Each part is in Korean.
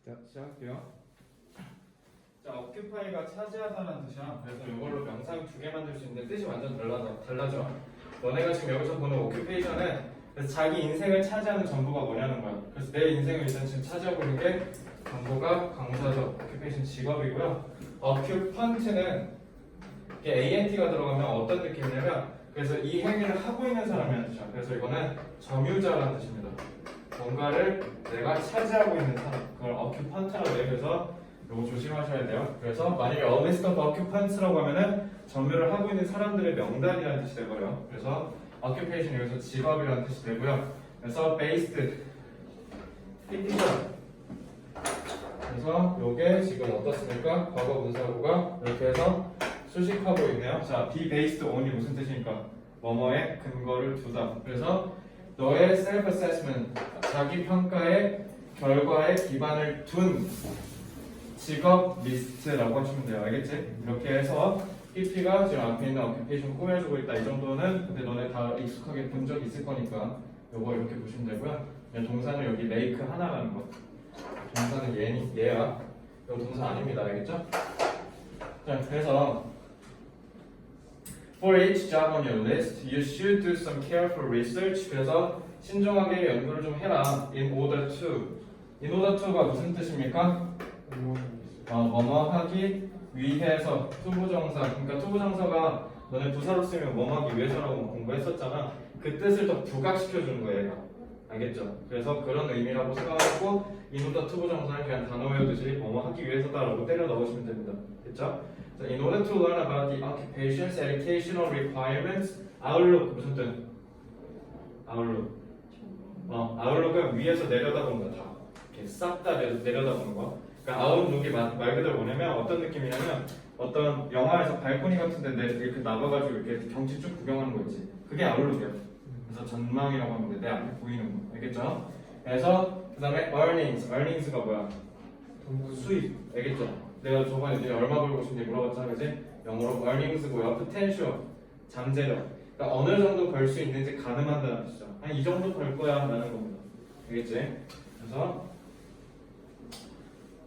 자, 시작할게요. 자, occupy가 차지하다는 뜻이야. 그래서 이걸로 명사형 두 개 만들 수 있는데 뜻이 완전 달라져. 너네가 지금 여기서 보는 occupation은 그래서 자기 인생을 차지하는 전부가 뭐냐는 거야. 그래서 내 인생을 일단 지금 차지하고 있는 게 전부가 강사죠. occupation 직업이고요. occupant는 이게 ant가 들어가면 어떤 느낌이냐면 그래서 이 행위를 하고 있는 사람이라는 뜻이야. 그래서 이거는 점유자라는 뜻입니다. 뭔가를 내가 차지하고 있는 사람, 그걸 occupant라고 해요. 그래서 이거 조심하셔야 돼요. 그래서 만약에 a list of occupants라고 하면은 점유를 하고 있는 사람들의 명단이라는 뜻이 되고요. 그래서 occupation 여기서 직업이라는 뜻이 되고요. 그래서 based, fictition. 그래서 요게 지금 어떻습니까? 과거 분사구가 이렇게 해서 수식하고 있네요. 자, be based on이 무슨 뜻입니까? 뭐뭐에 근거를 두다. 그래서 너의 self-assessment, 자기 평가의 결과에 기반을 둔 직업 리스트라고 하시면 돼요. 알겠지? 이렇게 해서 PP가 지금 앞에 있는 occupation 꾸며주고 있다. 이 정도는 근데 너네 다 익숙하게 본 적 있을 거니까 요거 이렇게 보시면 되고요. 동사는 여기 make 하나라는 거. 동사는 얘야. 이거 동사 아닙니다. 알겠죠? 자, 그래서 For each job on your list, you should do some careful research. 그래서 신중하게 연구를 좀 해라. In order to. In order to가 무슨 뜻입니까? 뭐뭐 하기 위해서. 투부정사. 그러니까 투부정사가 너네 부사로 쓰면 뭐뭐 하기 위해서라고 공부했었잖아. 그 뜻을 더 부각시켜 주는 거예요. 얘가. 알겠죠? 그래서 그런 의미라고 생각하고 in order to 부정사는 그냥 단어 외우듯이 뭐뭐 하기 위해서다라고 때려 넣으시면 됩니다. 됐죠? In order to learn about the occupation's educational requirements, outlook 무슨 뜻? outlook. outlook은 위에서 내려다보는 거다. 이렇게 싹 다 내려다보는 거. 그러니까 outlook이 말 그대로 뭐냐면 어떤 느낌이냐면 어떤 영화에서 발코니 같은데 이렇게 나가가지고 이렇게 경치 쭉 구경하는 거 있지. 그게 outlook이야. 그래서 전망이라고 하는데 내 앞에 보이는 거. 알겠죠? 그래서 그 다음에 earnings가 뭐야? 수입. 알겠죠? 내가 저번에 이제 얼마 벌고 싶은지 물어봤잖아, 그지? 영어로 earnings고요. potential, 잠재력. 그러니까 어느 정도 벌 수 있는지 가늠한다는 뜻이죠. 한 이 정도 벌 거야 라는 겁니다. 알겠지? 그래서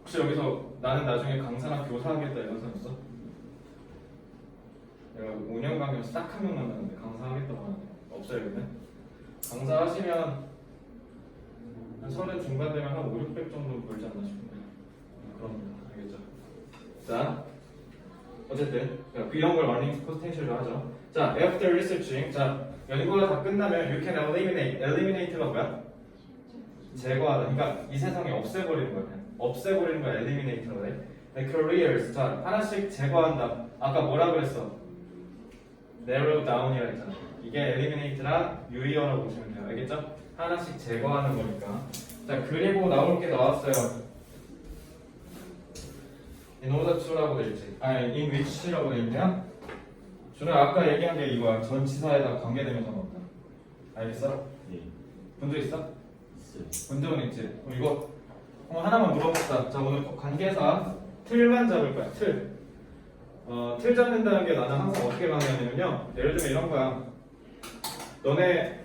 혹시 여기서 나는 나중에 강사나 교사 하겠다 이런 사람 있어? 내가 5년 강의에서 딱 한 명 만났는데 강사 하겠다고 하는데 없어요, 여기는? 강사 하시면 한 30 중반 되면 한 5, 600 정도 벌지 않나 싶은데 그럼 알겠죠? 자, 어쨌든 이런 걸 earning potential로 하죠. 자, after researching, 자 연구가 다 끝나면 you can eliminate가 뭐야? 제거하다. 그러니까 이 세상에 없애버리는 거야. 없애버리는 거야. eliminate라고 해. careers, 자 하나씩 제거한다. 아까 뭐라 그랬어? narrow down이라 했잖아. 이게 eliminate랑 유의어라고 보시면 돼요. 알겠죠? 하나씩 제거하는 거니까. 자, 그리고 나올 게 나왔어요. in order to라고 되어있지. in which라고 되어있네요. 준호 아까 얘기한 게 이거야. 전치사에다 관계되면서 나온다. 알겠어? 예. 본 적 있어? 있어요. 본 적은 있지. 이거 하나만 물어봅시다. 자, 오늘 관계사 틀만 잡을 거야. 틀. 틀 잡는다는 게 나는 항상 어떻게 강의하냐면요. 예를 들면 이런 거야. 너네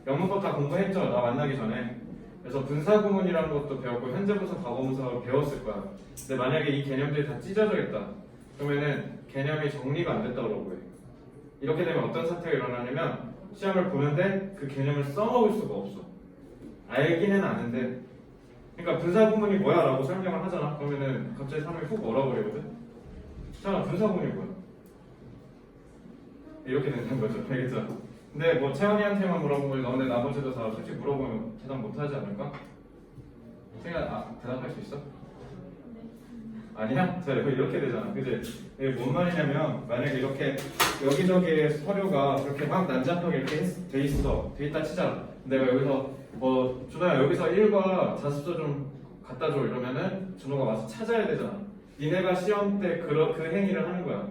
영문법 다 공부했죠? 나 만나기 전에. 그래서 분사구문이라는 것도 배웠고 현재분사, 과거분사를 배웠을 거야. 근데 만약에 이 개념들이 다 찢어져 있다. 그러면은 개념이 정리가 안 됐다고 그러고 해. 이렇게 되면 어떤 사태가 일어나냐면 시험을 보는데 그 개념을 써먹을 수가 없어. 알기는 아는데 그러니까 분사구문이 뭐야? 라고 설명을 하잖아. 그러면은 갑자기 사람이 훅 얼어버리거든. 자, 분사구문이 뭐야? 이렇게 된다는 거죠. 알겠죠? 근데 뭐 채원이한테만 물어본 거지 너네 나머지도 다 솔직히 물어보면 대답 못하지 않을까? 대답할 수 있어? 아니야? 자, 이렇게 되잖아. 그지? 이게 뭔 말이냐면 만약에 이렇게 여기저기 서류가 그렇게 막 난잡하게 이렇게 돼 있다 치자. 내가 여기서 준호야 여기서 1과 자습서 좀 갖다 줘 이러면은 준호가 와서 찾아야 되잖아. 니네가 시험 때 그 행위를 하는 거야.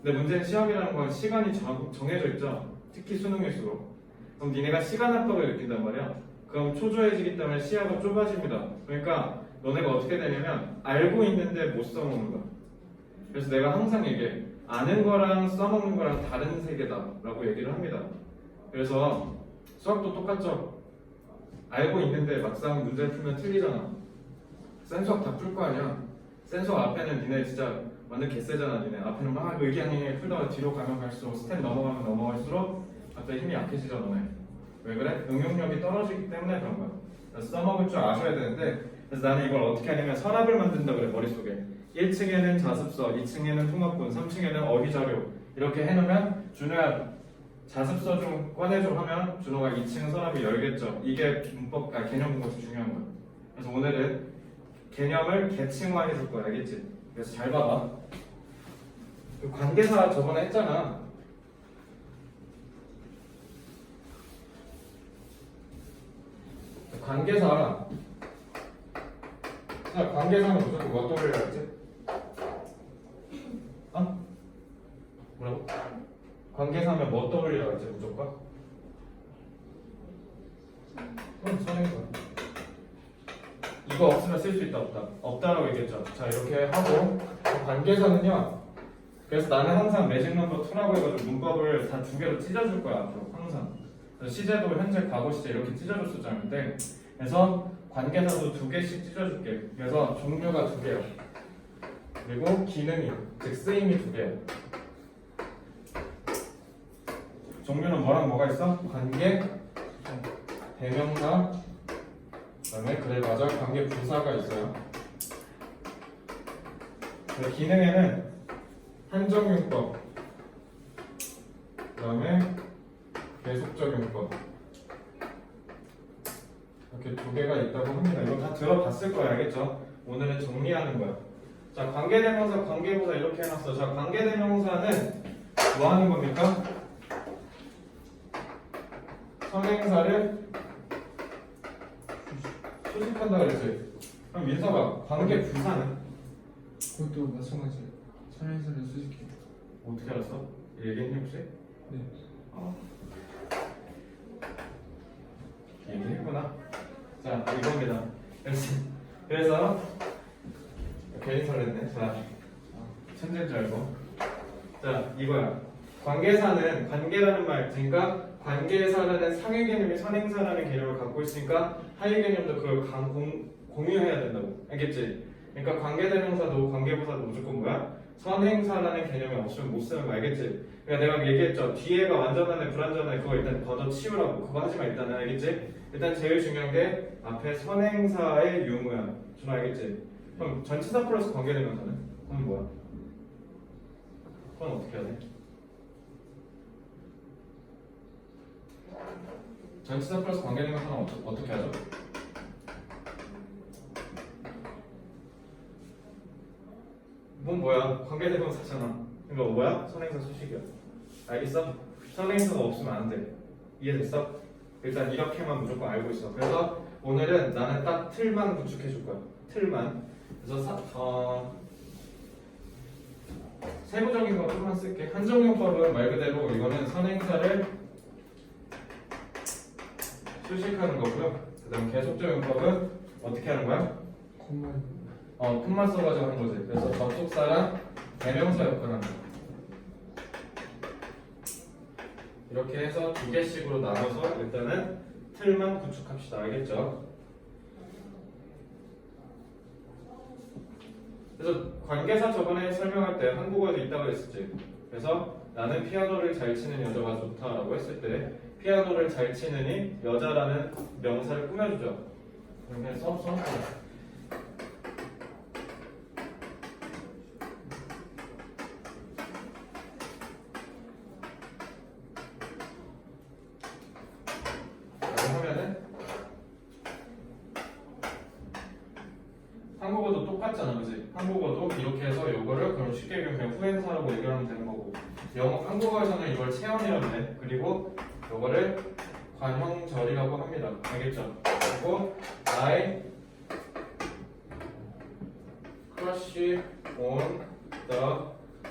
근데 문제는 시험이라는 건 시간이 정해져 있죠. 특히 수능일수록. 그럼 니네가 시간 압박을 느낀단 말이야. 그럼 초조해지기 때문에 시야가 좁아집니다. 그러니까 너네가 어떻게 되냐면 알고 있는데 못 써먹는 거야. 그래서 내가 항상 얘기해. 아는 거랑 써먹는 거랑 다른 세계다 라고 얘기를 합니다. 그래서 수학도 똑같죠. 알고 있는데 막상 문제를 풀면 틀리잖아. 센수학 다 풀 거 아니야. 센수학 앞에는 니네 진짜 완전 개쎄잖아. 니네 앞에는 막 의기양양하게 풀다가 뒤로 가면 갈수록 스텝 넘어가면 넘어갈수록 갑자기 힘이 약해지잖아. 너네. 왜 그래? 응용력이 떨어지기 때문에 그런 거야. 그래서 써먹을 줄 아셔야 되는데, 그래서 나는 이걸 어떻게 하냐면 서랍을 만든다 그래. 머릿속에 1층에는 자습서, 2층에는 통합본, 3층에는 어휘자료 이렇게 해놓으면 준호야 자습서 좀 꺼내줘 하면 준호가 2층 서랍을 열겠죠. 이게 개념 공부에서 중요한 거야. 그래서 오늘은 개념을 계층화해 줄 거야. 알겠지? 그래서 잘 봐봐. 그 관계사 저번에 했잖아. 관계사. 자, 관계사는 무조건 뭐 떠올려야 했지? 어? 뭐라고? 관계사면 뭐 떠올리라고 했지 무조건? 그럼 선행사. 이거 없으면 쓸 수 있다 없다? 없다라고 얘기했죠. 자 이렇게 하고 관계사는요. 그래서 나는 항상 매직 넘버 2라고 해가지고 문법을 다 2개로 찢어줄 거야 앞으로 항상. 그래서 시제도 현재 과거 시제 이렇게 찢어줬었잖아요. 그래서 관계사도 2개씩 찢어줄게. 그래서 종류가 2개야. 그리고 기능이 즉 쓰임이 2개야. 종류는 뭐랑 뭐가 있어? 관계, 대명사, 그다음에 그래 맞아 관계 부사가 있어요. 기능에는 한정용법, 그다음에 계속적 용법 이렇게 2개가 있다고 합니다. 이거 다 들어봤을 거야, 알겠죠? 오늘은 정리하는 거야. 자, 관계대명사, 관계부사 이렇게 해놨어. 자, 관계대명사는 뭐 하는 겁니까? 선행사를 수식한다 그랬지. 그럼 민서가 관계부사는? 그것도 마찬가지예요. 선행사를 수식해요. 어떻게 알았어? 얘기했니 혹시? 네. 얘기했구나. 자, 이겁니다. 그래서 괜히 설렜네. 자, 천재인 줄 알고. 자, 이거야. 관계사는 관계라는 말, 그러니까 관계사라는 상위 개념이 선행사라는 개념을 갖고 있으니까 하위 개념도 그걸 공유해야 된다고. 알겠지? 그러니까 관계대명사도 관계부사도 무조건 뭐야? 선행사라는 개념이 없으면 못 쓰는 거 알겠지? 그러니까 내가 얘기했죠. 뒤에가 완전하네 불완전하네 그거 일단 걷어치우라고. 그거 하지마 일단은. 알겠지? 일단 제일 중요한 게 앞에 선행사의 유무야. 준호 알겠지? 그럼 전치사 플러스 관계대명사는? 그건 뭐야? 그건 어떻게 해야 돼? 전치사 플러스 관계대명사는 어떻게 하죠? 뭐 뭐야? 관계대명사잖아. 그러니까 뭐야? 선행사 수식이야. 알겠어? 선행사가 없으면 안 돼. 이해됐어? 일단 이렇게만 무조건 알고 있어. 그래서 오늘은 나는 딱 틀만 구축해 줄 거야. 틀만. 그래서 세부적인 거 조금만 쓸게. 한정용법은 말 그대로 이거는 선행사를 수식하는 거고요. 그다음 계속적 용법은 어떻게 하는 거야? 콤마 써가지고 하는 거지. 그래서 접속사랑 대명사 역할을 하는 거야. 이렇게 해서 2개씩으로 나눠서 일단은 틀만 구축합시다. 알겠죠? 그래서 관계사 저번에 설명할 때 한국어에도 있다고 했었지. 그래서 나는 피아노를 잘 치는 여자가 좋다라고 했을 때 피아노를 잘 치느니 여자라는 명사를 꾸며주죠. 그렇게 써놓고 하면은 한국어도 똑같잖아, 그지? 한국어도 이렇게 해서 요거를 그럼 쉽게 얘기하면 그냥 후행사라고 얘기하면 되는 거고, 한국어에서는 이걸 체언이라고 해. 그리고 요거를 관형절이라고 합니다. 알겠죠? 그리고 I crush on the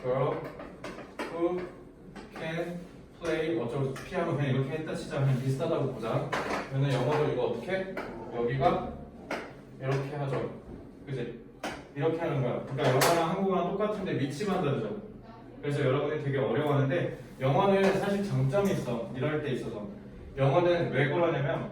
girl who can play 어쩌고 피아노. 그냥 이렇게 했다 치자. 그냥 비슷하다고 보자. 그러면 영어도 이거 어떻게? 여기가 이렇게 하죠. 그지? 이렇게 하는 거야. 그러니까 영어랑 한국어랑 똑같은데 위치만 다르죠. 그래서 여러분이 되게 어려워하는데 영어는 사실 장점이 있어. 일할 때 있어서. 영어는 왜 그러냐면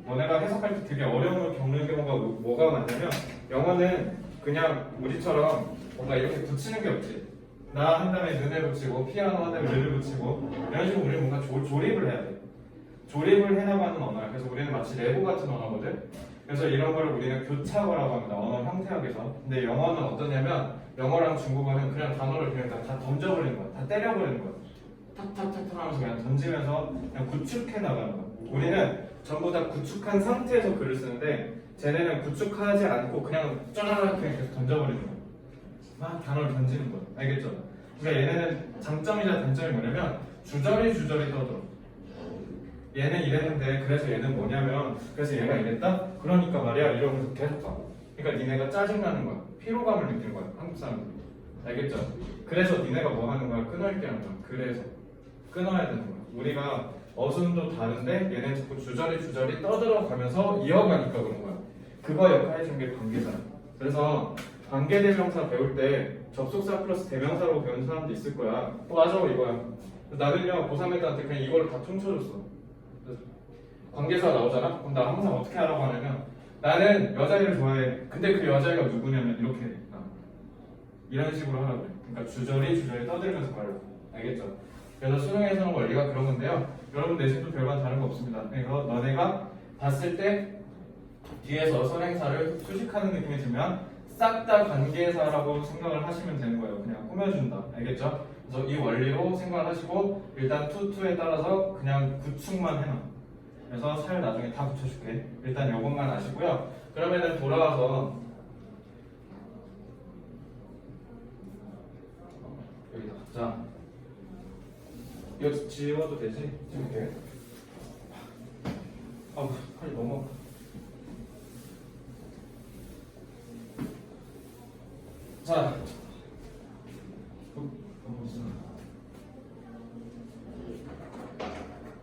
너네가 해석할 때 되게 어려움을 겪는 경우가 뭐가 많냐면 영어는 그냥 우리처럼 뭔가 이렇게 붙이는 게 없지. 나 한 다음에 눈에 붙이고 피아노 한 다음에 르를 붙이고 이런 식으로 우리는 뭔가 조립을 해야 돼. 조립을 해나가는 언어야. 그래서 우리는 마치 레고 같은 언어거든. 그래서 이런 거를 우리는 교차어라고 합니다. 언어 형태학에서. 근데 영어는 어떠냐면 영어랑 중국어는 그냥 단어를 그냥 다 던져버리는 거야. 다 때려버리는 거야. 탁탁탁탁 하면서 그냥 던지면서 그냥 구축해 나가는 거야. 우리는 전부 다 구축한 상태에서 글을 쓰는데 쟤네는 구축하지 않고 그냥 쫙 그냥 계속 던져버리는 거야. 막 단어를 던지는 거야. 알겠죠? 그러니까 얘네는 장점이자 단점이 뭐냐면 주저리 떠들어. 얘는 이랬는데 그래서 얘는 뭐냐면 그래서 얘가 이랬다? 그러니까 말이야 이러면서 계속 가. 그러니까 니네가 짜증나는 거야. 피로감을 느끼는 거야. 한국 사람들이. 알겠죠? 그래서 니네가 뭐 하는 거야? 끊어있게 하는 거야. 그래서 끊어야 되는 거야. 우리가 어순도 다른데 얘는 자꾸 주저리 떠들어 가면서 이어가니까 그런 거야. 그거 역할 해준 게 관계잖아. 그래서 관계대명사 배울 때 접속사 플러스 대명사로 배우는 사람도 있을 거야. 맞아 이거야. 나는요 고3 애들한테 그냥 이걸 다 퉁쳐줬어. 관계사 나오잖아? 그럼 나 항상 어떻게 하라고 하냐면 나는 여자애를 좋아해. 근데 그 여자애가 누구냐면 이렇게 이런 식으로 하라고 그래. 그러니까 주저리 떠들면서 가려고. 알겠죠? 그래서 수능에서는 원리가 그런 건데요. 여러분 내신도 별반 다른 거 없습니다. 그래서 너네가 봤을 때 뒤에서 선행사를 수식하는 느낌이 들면 싹 다 관계사라고 생각을 하시면 되는 거예요. 그냥 꾸며준다. 알겠죠? 그래서 이 원리로 생각을 하시고 일단 투투에 따라서 그냥 구축만 해놔. 그래서 살 나중에 다 붙여줄게. 일단 요것만 아시고요. 그러면은 돌아와서 여기다. 자, 이거 지워도 되지? 지울게. 아우, 팔이 너무 아파. 자,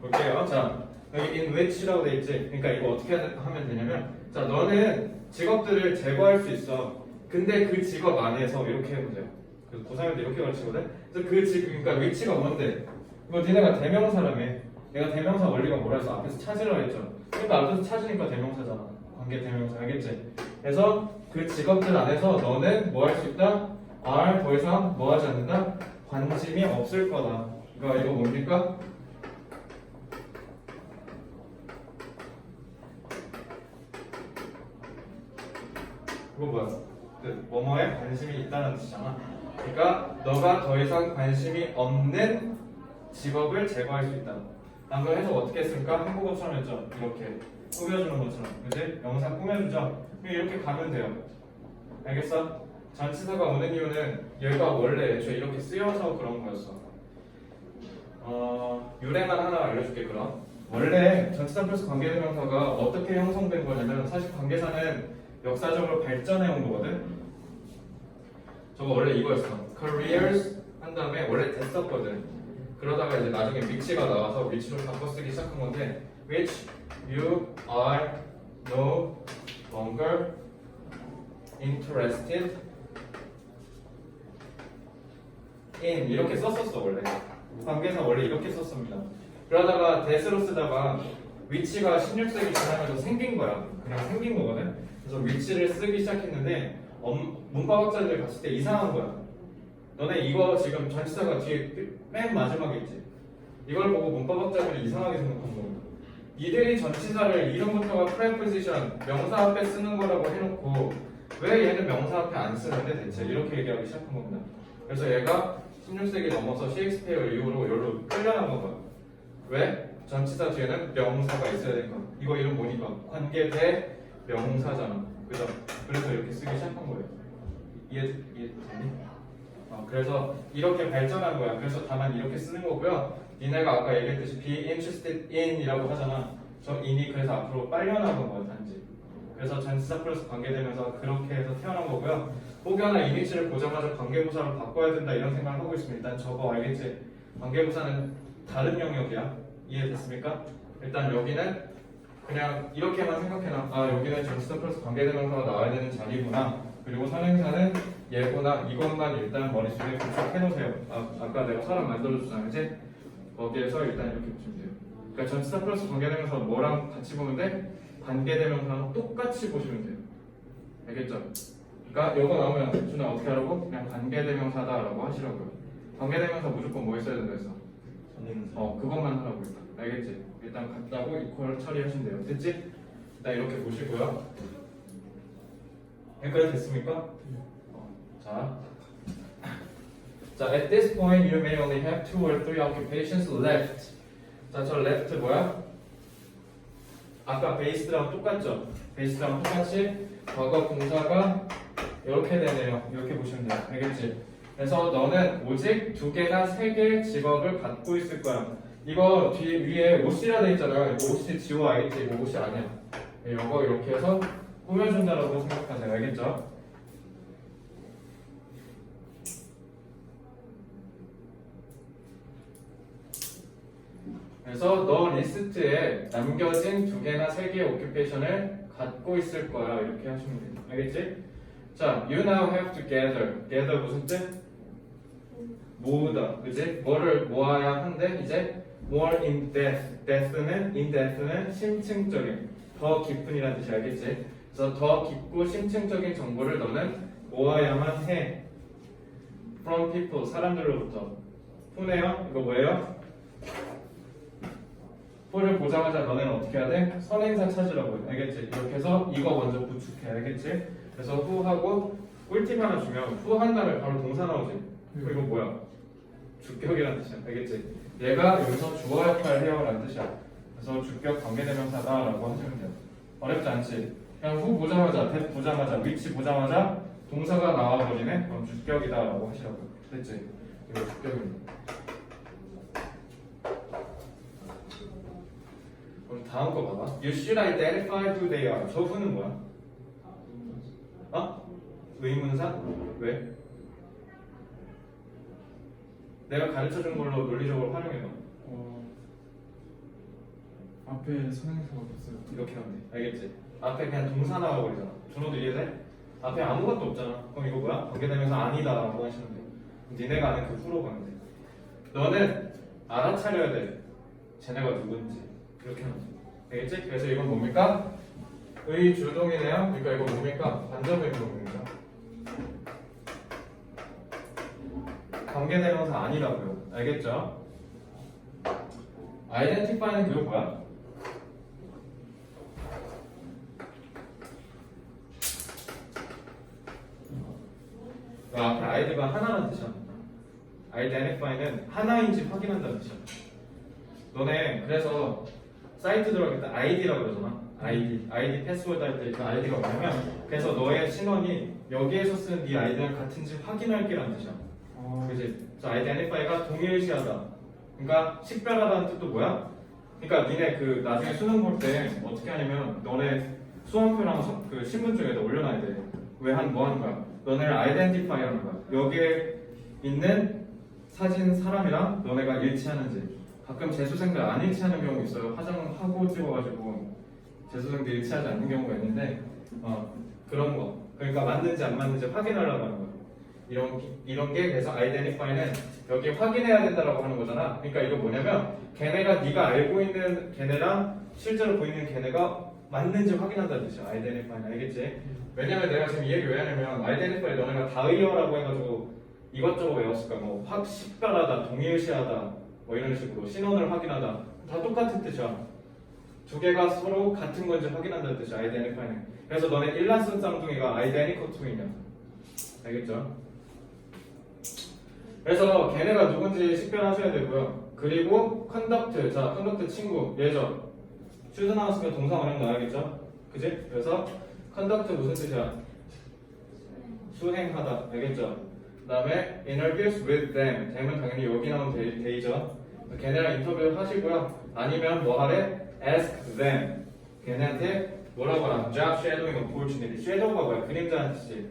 볼게요. 자, 여기 in which라고 돼 있지? 그러니까 이거 어떻게 하면 되냐면, 자, 너는 직업들을 제거할 수 있어. 근데 그 직업 안에서 이렇게 해보세요. 그 고3인데 이렇게 가르치거든? 그래서 그 직업, 그러니까 which가 뭔데? 이거 니네가 대명사라며. 내가 대명사 원리가 뭐라 해서 앞에서 찾으라 했죠. 그러니까 앞에서 찾으니까 대명사잖아. 관계 대명사, 알겠지? 그래서 그 직업들 안에서 너는 뭐 할 수 있다? are 더 이상 뭐 하지 않는다? 관심이 없을 거다. 이거 뭡니까? 이거 뭐야? 그 뭐뭐에 관심이 있다는 뜻이잖아. 그러니까 너가 더 이상 관심이 없는 직업을 제거할 수 있다. 난 그걸 해서 어떻게 했을까? 한국어처럼 했죠. 이렇게 꾸며주는 것처럼. 그치? 영상 꾸며주죠? 이렇게 가면 돼요. 알겠어? 전치사가 오는 이유는 얘가 원래 애초에 이렇게 쓰여서 그런 거였어. 유래만 하나 알려줄게. 그럼 원래 전치사 플러스 관계대명사가 어떻게 형성된 거냐면 사실 관계사는 역사적으로 발전해 온 거거든. 저거 원래 이거였어. careers 한 다음에 원래 됐었거든. 그러다가 이제 나중에 which가 나와서 which로 바꿔 쓰기 시작한 건데 which you are no longer interested in 이렇게 썼었어 원래. 관계사 원래 이렇게 썼습니다. 그러다가 that으로 쓰다가 which가 16세기 지나면서 생긴 거야. 그냥 생긴 거거든. 그래서 which를 쓰기 시작했는데 문과학자들 갔을 때 이상한 거야. 너네 이거 지금 전치사가 뒤에 맨 마지막에 있지. 이걸 보고 문과학자들이 이상하게 생각한 겁니다. 이들이 전치사를 이름부터가 preposition 명사 앞에 쓰는 거라고 해놓고 왜 얘는 명사 앞에 안 쓰는데 대체 이렇게 얘기하기 시작한 겁니다. 그래서 얘가 16세기 넘어서 셰익스피어 이후로 여기로 끌려나간 거야. 왜? 전치사 뒤에는 명사가 있어야 되니까. 이거 이름 뭐니까? 관계대 명사잖아. 그죠? 그래서 이렇게 쓰기 시작한 거예요. 이해되니? 그래서 이렇게 발전한 거야. 그래서 다만 이렇게 쓰는 거고요. 니네가 아까 얘기했듯이 be interested in 이라고 하잖아. 저 in이 그래서 앞으로 빨려나간 거야 단지. 그래서 전치사 플러스 관계되면서 그렇게 해서 태어난 거고요. 혹여나 이미지를 보자마자 관계부사로 바꿔야 된다 이런 생각을 하고 있으면 일단 저거 알겠지? 관계부사는 다른 영역이야. 이해됐습니까? 일단 여기는 그냥 이렇게만 생각해놔. 아 여기는 전치사 플러스 관계대명사가 나와야 되는 자리구나. 그리고 선행사는 얘구나. 이것만 일단 머릿속에 구축해놓으세요. 아까 내가 사람 만들어주잖아, 그치? 거기에서 일단 이렇게 보시면 돼요. 그러니까 전치사 플러스 관계대명사 뭐랑 같이 보면 돼? 관계대명사랑 똑같이 보시면 돼요. 알겠죠? 그러니까 이거 나오면 준아 어떻게 하라고? 그냥 관계대명사다라고 하시라고요. 관계대명사 무조건 뭐 있어야 된다 했어? 선행사. 그것만 하라고 일단. 알겠지? 일단 같다고 이퀄 처리하시면 돼요. 됐지? 일단 이렇게 보시고요. 여기까지 됐습니까? 자, at this point you may only have 2 or 3 occupations left. 자, 저 left 뭐야? 아까 베이스랑 똑같죠? 베이스랑 똑같이 과거 분사가 이렇게 되네요. 이렇게 보시면 돼요. 알겠지? 그래서 너는 오직 2개나 3개의 직업을 갖고 있을 거야. 이거 뒤에 위에 옷이라 돼 있잖아. 이거 옷이 지워 알겠지? 이거 옷이 아니야. 이거 이렇게 해서 꾸며준다라고 생각하세요. 알겠죠? 그래서 너 리스트에 남겨진 2개나 3개의 오큐페이션을 갖고 있을 거야. 이렇게 하시면 돼요. 알겠지? 자, you now have to gather. gather 무슨 뜻? 모으다. 그지? 뭐를 모아야 한데 이제 more in depth는 심층적인, 더 깊은이라는 뜻이 알겠지? 그래서 더 깊고 심층적인 정보를 너는 모아야만 해. from people, 사람들로부터. 푸네요? 이거 뭐예요? 푸를 보자마자 너네는 어떻게 해야 돼? 선행사 찾으라고 해. 알겠지? 이렇게 해서 이거 먼저 구축해. 알겠지? 그래서 후하고 꿀팁 하나 주면 후 한 다음에 바로 동사 나오지? 이거 뭐야? 주격이라는 뜻이야. 알겠지? 얘가 여기서 주어 역할을 해요 라는 뜻이야. 그래서 주격 관계대명사다라고 하시면 돼요. 어렵지 않지? 그냥 후 보자마자, that 보자마자, which 보자마자 동사가 나와버리네? 그럼 주격이다라고 하시라고요. 됐지? 이거 주격입니다. 그럼 다음 거 봐봐. You should identify who they are. 저 who는 뭐야? 의문사? 왜? 내가 가르쳐준 걸로 논리적으로 활용해봐. 앞에 선행사가 없어요. 이렇게 하면 돼. 알겠지? 앞에 그냥 동사 나와버리잖아. 준호도 이해돼? 앞에 아무것도 없잖아. 그럼 이거 뭐야? 관계되면서 아니다라고 하시면 돼. 니네가 아는 그 후로 가면 돼. 너는 알아차려야 돼. 쟤네가 누군지. 이렇게 하면 돼. 알겠지? 그래서 이건 뭡니까? 의주동이네요. 그러니까 이거 뭡니까? 반전의문입니다. 관계대명사 아니라고요. 알겠죠? identify는 그거 뭐야? 그 앞에 아이디가 하나라는 뜻이야. identify는 하나인지 확인한다는 뜻이야. 너네 그래서 사이트 들어갈 때 아이디라고 그러잖아. 아이디 패스워드 할 때 그 아이디가 뭐냐면 그래서 너의 신원이 여기에서 쓰는 네 아이디랑 같은지 확인할게라는 뜻이야. 그지? 그래서 identify가 동일시하다. 그러니까 식별하다는 뜻도 뭐야? 그러니까 니네 그 나중에 수능 볼 때 어떻게 하냐면 너네 수험표랑 그 신분증에다 올려놔야 돼. 왜 뭐 하는 거야? 너네를 identify 하는 거야. 여기에 있는 사진 사람이랑 너네가 일치하는지. 가끔 재수생들 안 일치하는 경우 있어요. 화장하고 찍어가지고 재수생들 일치하지 않는 경우가 있는데 그런 거. 그러니까 맞는지 안 맞는지 확인하려고 하는 거야. 이런 게 그래서 identify는 여기 확인해야 된다라고 하는 거잖아. 그러니까 이거 뭐냐면 걔네가 네가 알고 있는 걔네랑 실제로 보이는 걔네가 맞는지 확인한다는 뜻이야. identify는. 알겠지? 왜냐면 내가 지금 이 얘기 왜 하냐면 identify 너네가 다의어라고 해가지고 이것저것 외웠을 거야. 뭐 식별하다, 동일시하다 뭐 이런 식으로 신원을 확인하다 다 똑같은 뜻이야. 두 개가 서로 같은 건지 확인한다는 뜻이야. identify는. 그래서 너네 일란슨 쌍둥이가 identical twin이야. 알겠죠? 그래서 걔네가 누군지 식별하셔야 되고요. 그리고 컨덕트, 자 컨덕트 친구 예죠. 슈드 나왔으면 동사 원형 나와야겠죠. 그지? 그래서 컨덕트 무슨 뜻이야? 수행하다. 알겠죠? 그 다음에 interviews with them. them은 당연히 여기 나온 데이죠. 걔네랑 인터뷰 하시고요. 아니면 뭐 하래? ask them. 걔네한테 뭐라고 하나? job shadowing opportunity. shadow가 뭐야? 그림자는 뜻이.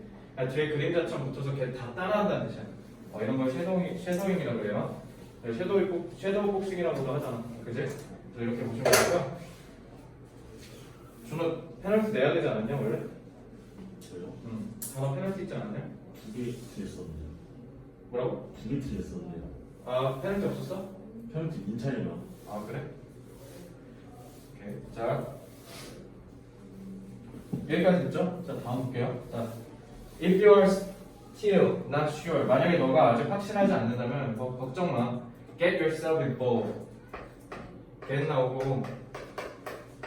뒤에 그림자처럼 붙어서 걔 다 따라한다는 뜻이야. 이런 걸 쉐도잉이라고 해요. 쉐도우 복싱이라고도 하잖아. 그지? 그래서 이렇게 보시면 되고요. 준호 페널티 내야 되지 않았냐 원래? 저요? 단어 페널티 있지 않았냐? 2개 틀렸었는데요. 뭐라고? 2개 틀렸었는데요. 페널티 없었어? 페널티 민찬이랑. 그래? 오케이. 자 여기까지 됐죠? 자 다음 볼게요. 자, if you are still not sure, 만약에 너가 아직 확신하지 않는다면 뭐 걱정 마. Get yourself involved. get 나오고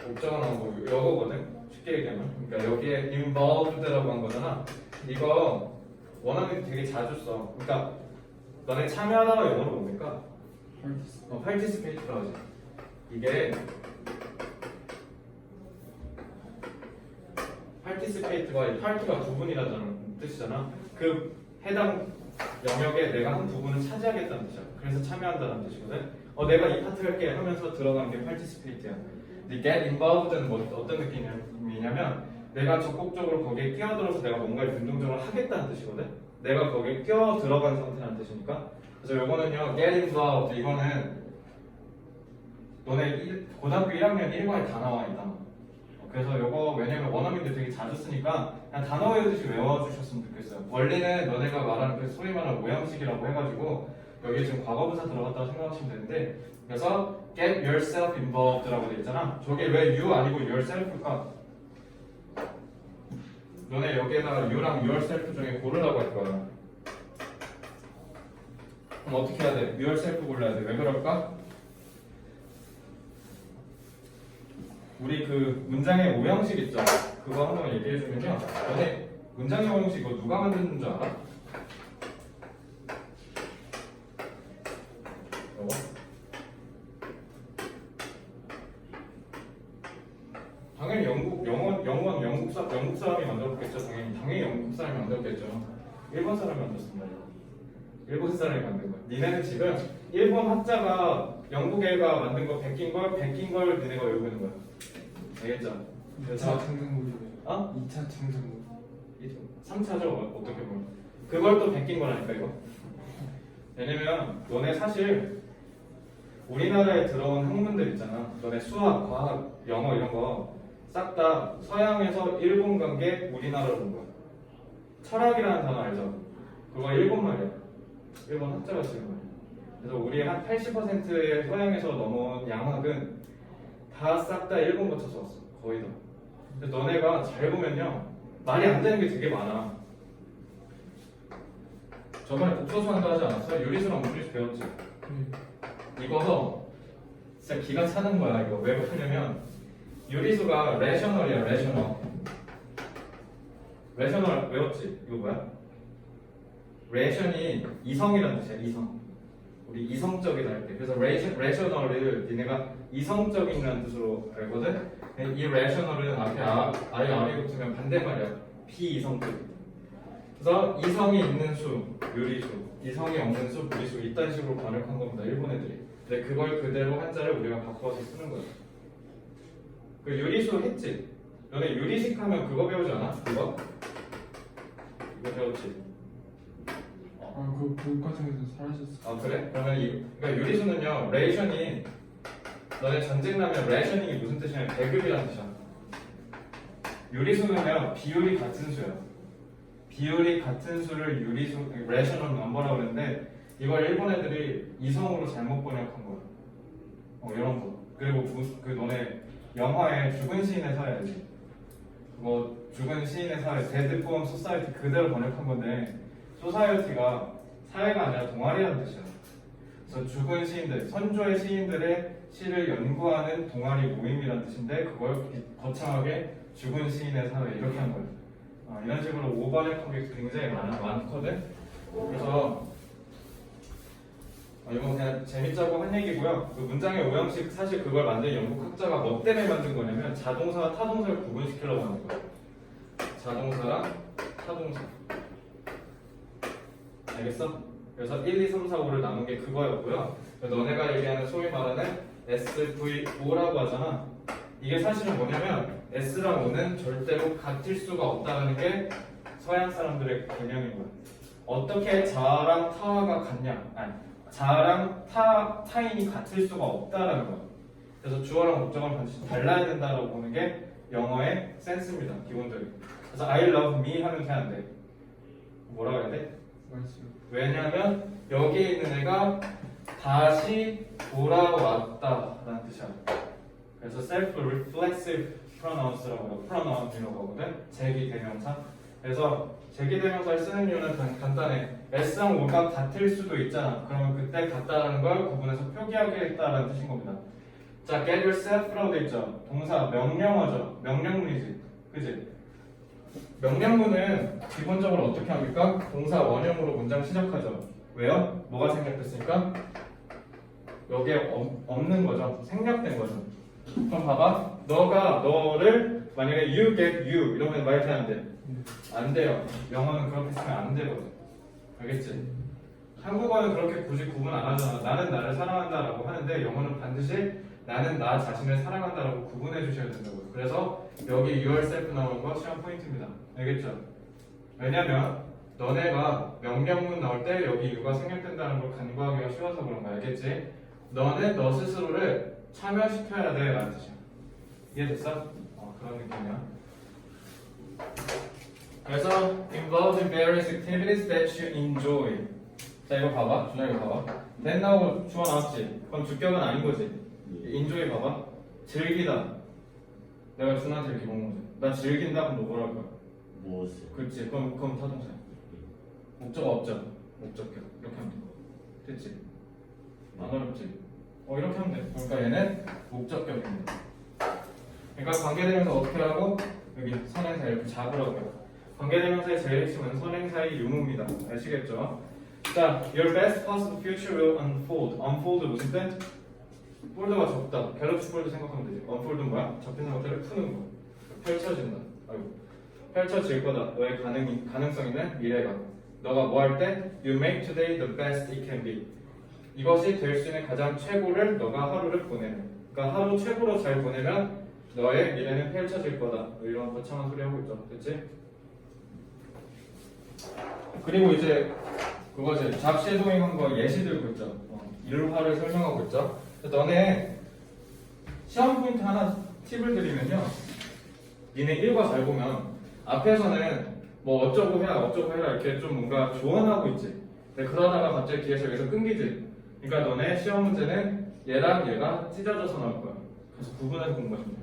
목적어 나오고 이거거든. 쉽게 얘기하면. 그러니까 여기에 involved라고 한 거잖아. 이거 원어민이 되게 자주 써. 그러니까 너네 참여하다가 영어로 뭡니까? participate라고 하지. 이게 participate가 이 party가 부분이라는 뜻이잖아. 그 해당 영역에 내가 한 부분을 차지하겠다는 뜻이야. 그래서 참여한다는 뜻이거든. 내가 이 파트 할게 하면서 들어가는 게 participate야. 근데 get involved는 어떤 느낌이냐면 내가 적극적으로 거기에 끼어들어서 내가 뭔가를 능동적으로 하겠다는 뜻이거든. 내가 거기에 끼어 들어간 상태라는 뜻이니까. 그래서 요거는요, get involved 이거는 너네 고등학교 1학년 1과에 다 나와 있다. 그래서 요거 왜냐면 원어민들 되게 자주 쓰니까 그냥 단어 외우듯이 외워주셨으면 좋겠어요. 원래는 너네가 말하는 그 소위 말하는 오형식이라고 해가지고 여기 지금 과거분사 들어갔다고 생각하시면 되는데, 그래서 get yourself involved라고 돼 있잖아. 저게 왜 you 아니고 yourself일까? 너네 여기에다가 you랑 yourself 중에 고르라고 할 거야. 그럼 어떻게 해야 돼? yourself 골라야 돼. 왜 그럴까? 우리 그 문장의 오형식 있죠? 그거 한번 얘기해주면요. 너네 문장의 오형식 이거 누가 만드는 줄 알아? 이거? 당연히 영국 사람이 만들었겠죠. 당연히 영국 사람이 만들었겠죠. 일본 사람이 만들었습니다. 일본 사람이 만든 거야. 니네는 지금 일본 학자가 영국 애가 만든 거 베낀 걸 니네가 외우고 있는 거야. 알겠죠? 2차 창작물이네. 어? 2차 창작물. 3차죠 어떻게 보면. 그걸 또 베낀 거라니까 이거. 왜냐면 너네 사실 우리나라에 들어온 학문들 있잖아. 너네 수학, 과학, 영어 이런 거 싹 다 서양에서 일본 간 게 우리나라로 온 거야. 철학이라는 단어 알죠? 그거 일본 말이야. 일본 학자가 지은 말이야. 그래서 우리 한 80%의 서양에서 넘어온 양학은 다 싹 다 일본 거쳐서 왔어. 거의 다. 근데 너네가 잘 보면요, 말이 안 되는 게 되게 많아. 저번에 독서수학도 하지 않았어요? 유리수랑 무리수 배웠지? 이거 진짜 기가 차는 거야. 이거 왜 그러냐면 유리수가 레셔널이야. 레셔널 외웠지? 이거 뭐야? 레션이 이성이라는 뜻이야. 이성. 우리 이성적이다 할 때. 그래서 레셔널을 니네가 이성적인이라는 뜻으로 알거든? 이 레셔널은 앞에 아예 아래 붙으면 반대말이야. 비이성적. 그래서 이성이 있는 수, 유리수, 이성이 없는 수, 무리수 이딴 식으로 번역한 겁니다. 일본 애들이. 근데 그걸 그대로 한자를 우리가 바꿔서 쓰는 거야. 그 유리수 했지? 너네 유리식 하면 그거 배우지 않아? 그거? 이거 배웠지? 그 교과서에서 사라졌어. 아 그래? 그러면 그러니까 유리수는요, 레이션이 너네 전쟁 나면 레이셔닝이 무슨 뜻이냐면 배급이라는 뜻이야. 유리수는요, 비율이 같은 수야. 비율이 같은 수를 유리수, 레이셔널 넘버라고 그러는데 이걸 일본 애들이 이성으로 잘못 번역한 거야. 이런 거. 그리고 그 너네 영화에 죽은 시인의 사회지. 그거 죽은 시인의 사회, 데드 포엄 소사이티 그대로 번역한 건데, 소사이어티가 사회가 아니라 동아리라는 뜻이야. 그래서 죽은 시인들, 선조의 시인들의 시를 연구하는 동아리 모임이라는 뜻인데 그걸 거창하게 죽은 시인의 사회 이렇게 한 거예요. 이런 식으로 오버랩한 게 굉장히 많거든. 그래서 이건 그냥 재밌자고 한 얘기고요. 그 문장의 오형식 사실 그걸 만든 영국 학자가 뭐 때문에 만든 거냐면 자동사와 타동사를 구분시키려고 하는 거예요. 자동사랑 타동사. 알겠어? 그래서 1, 2, 3, 4, 5를 나눈 게 그거였고요. 너네가 얘기하는 소위 말하는 SVO라고 하잖아. 이게 사실은 뭐냐면 S랑 O는 절대로 같을 수가 없다는 게 서양 사람들의 개념인 거야. 어떻게 자아랑 타가 같냐? 아니, 자아랑 타인이 같을 수가 없다라는 거야. 그래서 주어랑 목적어는 반드시 달라야 된다라고 보는 게 영어의 센스입니다. 기본적인. 그래서 I love me 하면 돼, 안 돼? 뭐라고 해야 돼? 왜냐하면 여기에 있는 애가 다시 돌아왔다라는 뜻이야. 그래서 self-reflexive pronouns라고 하고 pronoun이라고 하거든. 제기대명사. 그래서 제기대명사를 쓰는 이유는 간단해. S랑 O가 같을 수도 있잖아. 그러면 그때 같다라는 걸 구분해서 표기하겠다라는 뜻인 겁니다. 자, get yourself라고 돼 있죠. 동사 명령어죠. 명령문이지. 그지? 명령문은 기본적으로 어떻게 합니까? 동사 원형으로 문장 시작하죠. 왜요? 뭐가 생략됐으니까? 여기에 없는 거죠. 생략된 거죠. 그럼 봐봐. 너를 만약에 you get you 이러면 말이 안 돼. 안 돼요. 영어는 그렇게 쓰면 안 되거든. 알겠지? 한국어는 그렇게 굳이 구분 안 하잖아. 나는 나를 사랑한다라고 하는데 영어는 반드시 나는 나 자신을 사랑한다라고 구분해 주셔야 된다고요. 그래서 여기 yourself 나오는 거 시험 포인트입니다. 알겠죠? 왜냐면 너네가 명령문 나올 때 여기 you가 생략된다는 걸 간과하기가 쉬워서 그런 거 알겠지? 너는 너 스스로를 참여시켜야 돼 라는 뜻이야. 이해됐어? 그런 느낌이야. 그래서 involved in various activities that you enjoy. 자 이거 봐봐. 준혁이 봐봐. then 나오고 주어 나왔지? 그럼 주격은 아닌 거지. enjoy 봐봐. 즐기다. 내가 준한테 이렇게 먹는 거지. 나 즐긴다 그럼 너 뭐라 할 거야? 무엇을? 그렇지. 그럼 타동사야. 목적 없죠. 목적격. 이렇게 하면 돼. 됐지? 안 어렵지? 이렇게 하면 돼. 그러니까 얘는 목적격입니다. 그러니까 관계대명사 어떻게 하고 여기 선행사 이렇게 잡으라고요. 관계대명사의 제일 핵심은 선행사의 유무입니다. 아시겠죠? 자, your best possible future will unfold. unfold 무슨 뜻? 폴드가 접다. 갤럭시 폴드 생각하면 되지. unfold는 뭐야? 접힌 상태를 푸는 거. 펼쳐진다. 아이고. 펼쳐질 거다. 너의 가능성 있는 미래가. 너가 뭐 할 때? You make today the best it can be. 이것이 될 수 있는 가장 최고를 너가 하루를 보내면. 그러니까 하루 최고로 잘 보내면 너의 미래는 펼쳐질 거다. 뭐 이런 거창한 소리 하고 있죠. 됐지? 그리고 이제 그거지. 잡쉐도잉 한 거 예시 들고 있죠. 일화를 설명하고 있죠. 너네 시험 포인트 하나 팁을 드리면요. 니네 1과 잘 보면 앞에서는 뭐 어쩌고 해라 이렇게 좀 뭔가 조언하고 있지. 근데 그러다가 갑자기 뒤에서 여기서 끊기지. 그러니까 너네 시험 문제는 얘랑 얘가 찢어져서 나올 거야. 그래서 구분해서 공부하시면 돼.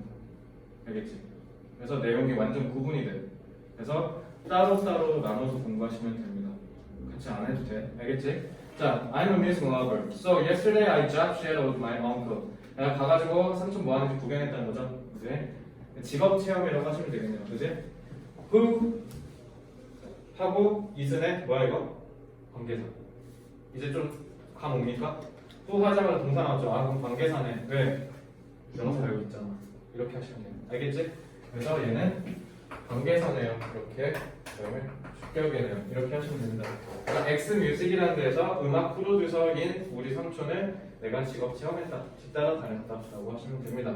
알겠지? 그래서 내용이 완전 구분이 돼. 그래서 따로따로 나눠서 공부하시면 됩니다. 같이 안 해도 돼. 알겠지? 자, I'm a music lover. So yesterday I job shadowed my uncle. 내가 가가지고 삼촌 뭐 하는지 구경했다는 거죠. 그지? 직업 체험이라고 하시면 되겠네요. 그지? Who 하고 isn't 뭐야 이거? 관계사. 이제 좀 감 옵니까? who 하자마자 동사 나왔죠. 아 그럼 관계사네. 왜? 명사 여기 있잖아. 이렇게 하시면 돼요. 알겠지? 그래서 얘는 관계사네요. 이렇게 그다음에 주격이네요. 이렇게 하시면 됩니다. 그러니까 엑스뮤직이라는 데서 음악 프로듀서인 우리 삼촌을 내가 직업 체험했다. 뒤따라 다녔다라고 하시면 됩니다.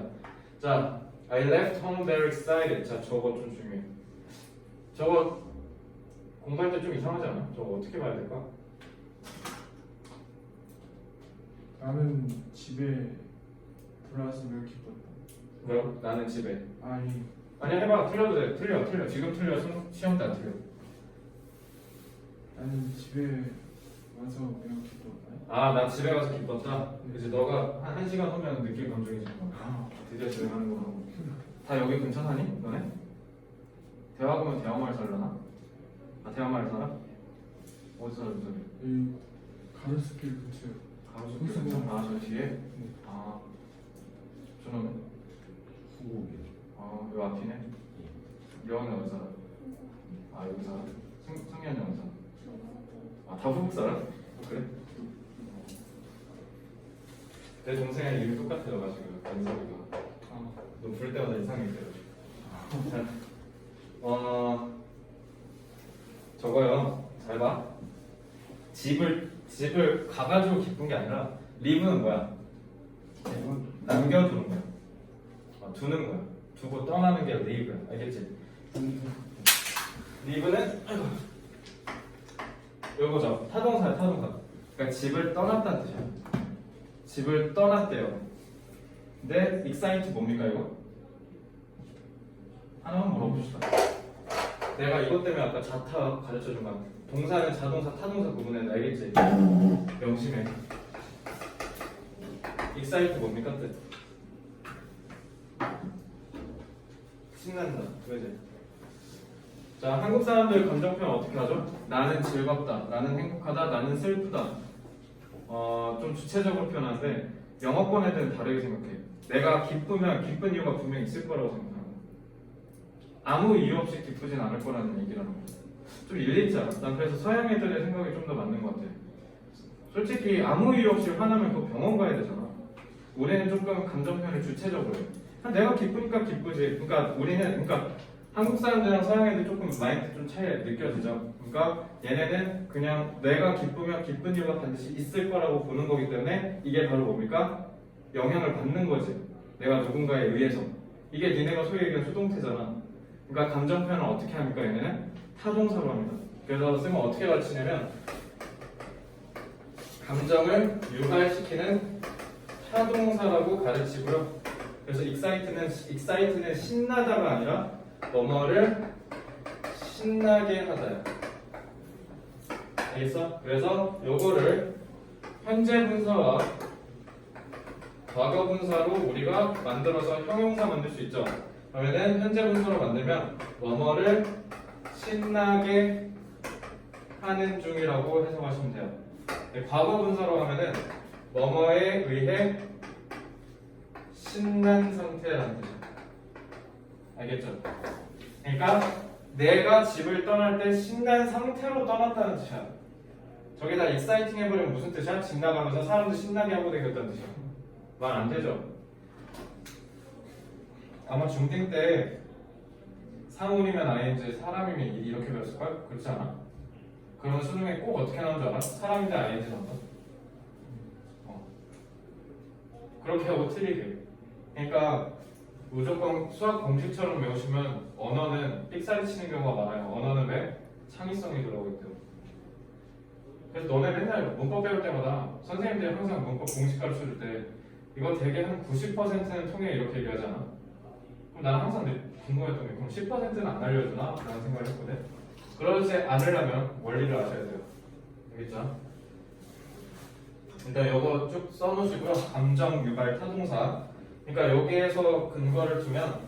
자, I left home very excited. 자, 저거 좀 중요해. 저거 공부할 때 좀 이상하지 않아? 저거 어떻게 봐야 될까? 나는 집에 돌아왔으면 기뻤다. 뭐라고? 나는 집에. 아니 아니야 해봐. 틀려도 돼. 틀려. 지금 틀려. 시험 때 안 틀려. 나는 집에 와서 매우 기뻤다. 아, 나 집에 가서 기뻤다. 그치, 너가 한 1시간 후면 느낄 감정이지. 드디어 집에 가는 거고. 다 여기 근처 사니? 너네? 대화하면 대화마을 살려나? 아, 대화마을 살아? 어디서 살아? 이 가로수길 근처에. 가로수길 근처? 아, 저 뒤에? 아, 저놈은? 후국이요. 아, 요 앞이네? 여왕이 어디 살아? 아, 여기 살아? 승현이 어디 살아? 아, 다 후국 살아? 그래? 내 동생이랑 이름이 똑같아가지고 연석이가 너 부를 때마다 이상하게 돼가지고 저거요 잘 봐. 집을 가가지고 기쁜 게 아니라 live는 뭐야? 남겨두는 거야. 두는 거야. 두고 떠나는 게 live야. 알겠지? live는 요거죠. 타동사야 타동사. 그러니까 집을 떠났다는 뜻이야. 집을 떠났대요. 근데 excite 뭡니까 이거? 하나만 물어봅시다. 내가 이것 때문에 아까 자타 가르쳐준 거 동사는 자동사, 타동사 구분해. 알겠지? 명심해. excite 뭡니까 뜻? 신난다. 그지? 자, 한국 사람들 감정 표현 어떻게 하죠? 나는 즐겁다, 나는 행복하다, 나는 슬프다. 좀 주체적으로 표현하는데 영어권 애들은 다르게 생각해. 내가 기쁘면 기쁜 이유가 분명히 있을 거라고 생각하고 아무 이유 없이 기쁘진 않을 거라는 얘기라는 거. 좀 일리 있지 않아? 난 그래서 서양 애들의 생각이 좀 더 맞는 것 같아. 솔직히 아무 이유 없이 화나면 그 병원 가야 되잖아. 우리는 조금 감정 표현을 주체적으로 해. 내가 기쁘니까 기쁘지. 그러니까 한국 사람들이랑 서양 애들 조금 마인드 좀 차이 느껴지죠. 그러니까 얘네는 그냥 내가 기쁘면 기쁜 이유가 반드시 있을 거라고 보는 거기 때문에 이게 바로 뭡니까? 영향을 받는 거지. 내가 누군가에 의해서. 이게 니네가 소위 얘기한 수동태잖아. 그러니까 감정 표현을 어떻게 합니까? 얘네는 타동사로 합니다. 그래서 쓰면 어떻게 가르치냐면 감정을 유발시키는 타동사라고 가르치고요. 그래서 excite는 신나다가 아니라 뭐뭐를 신나게 하다야. 알겠어? 그래서 요거를 현재 분사와 과거 분사로 우리가 만들어서 형용사 만들 수 있죠. 그러면은 현재 분사로 만들면 뭐뭐를 신나게 하는 중이라고 해석하시면 돼요. 과거 분사로 하면은 뭐뭐에 의해 신난 상태라는 뜻이에요. 알겠죠? 그러니까 내가 집을 떠날 때 신난 상태로 떠났다는 뜻이야. 저기다 exciting 해버리면 무슨 뜻이야? 집 나가면서 사람들 신나게 하고 다녔다는 뜻이야. 말 안 되죠? 아마 중딩 때 사물이면 ing, 사람이면 이렇게 배웠을걸? 그렇지 않아? 그러면 수능에 꼭 어떻게 나오는 줄 알아? 사람인데 ing 나온다. 그렇게 하고 틀리게. 그러니까 무조건 수학 공식처럼 외우시면 언어는 삑사리 치는 경우가 많아요. 언어는 왜? 창의성이 들어오기 때문에. 그래서 너네 맨날 문법 배울 때마다 선생님들이 항상 문법 공식 가르쳐줄 때 이거 되게 한 90%는 통해 이렇게 얘기하잖아. 그럼 나는 항상 궁금했던 게 그럼 10%는 안 알려주나? 라는 생각을 했거든. 그러지 않으려면 원리를 아셔야 돼요. 알겠죠? 일단 이거 쭉 써놓으시고요. 감정 유발 타동사. 그러니까 여기에서 근거를 두면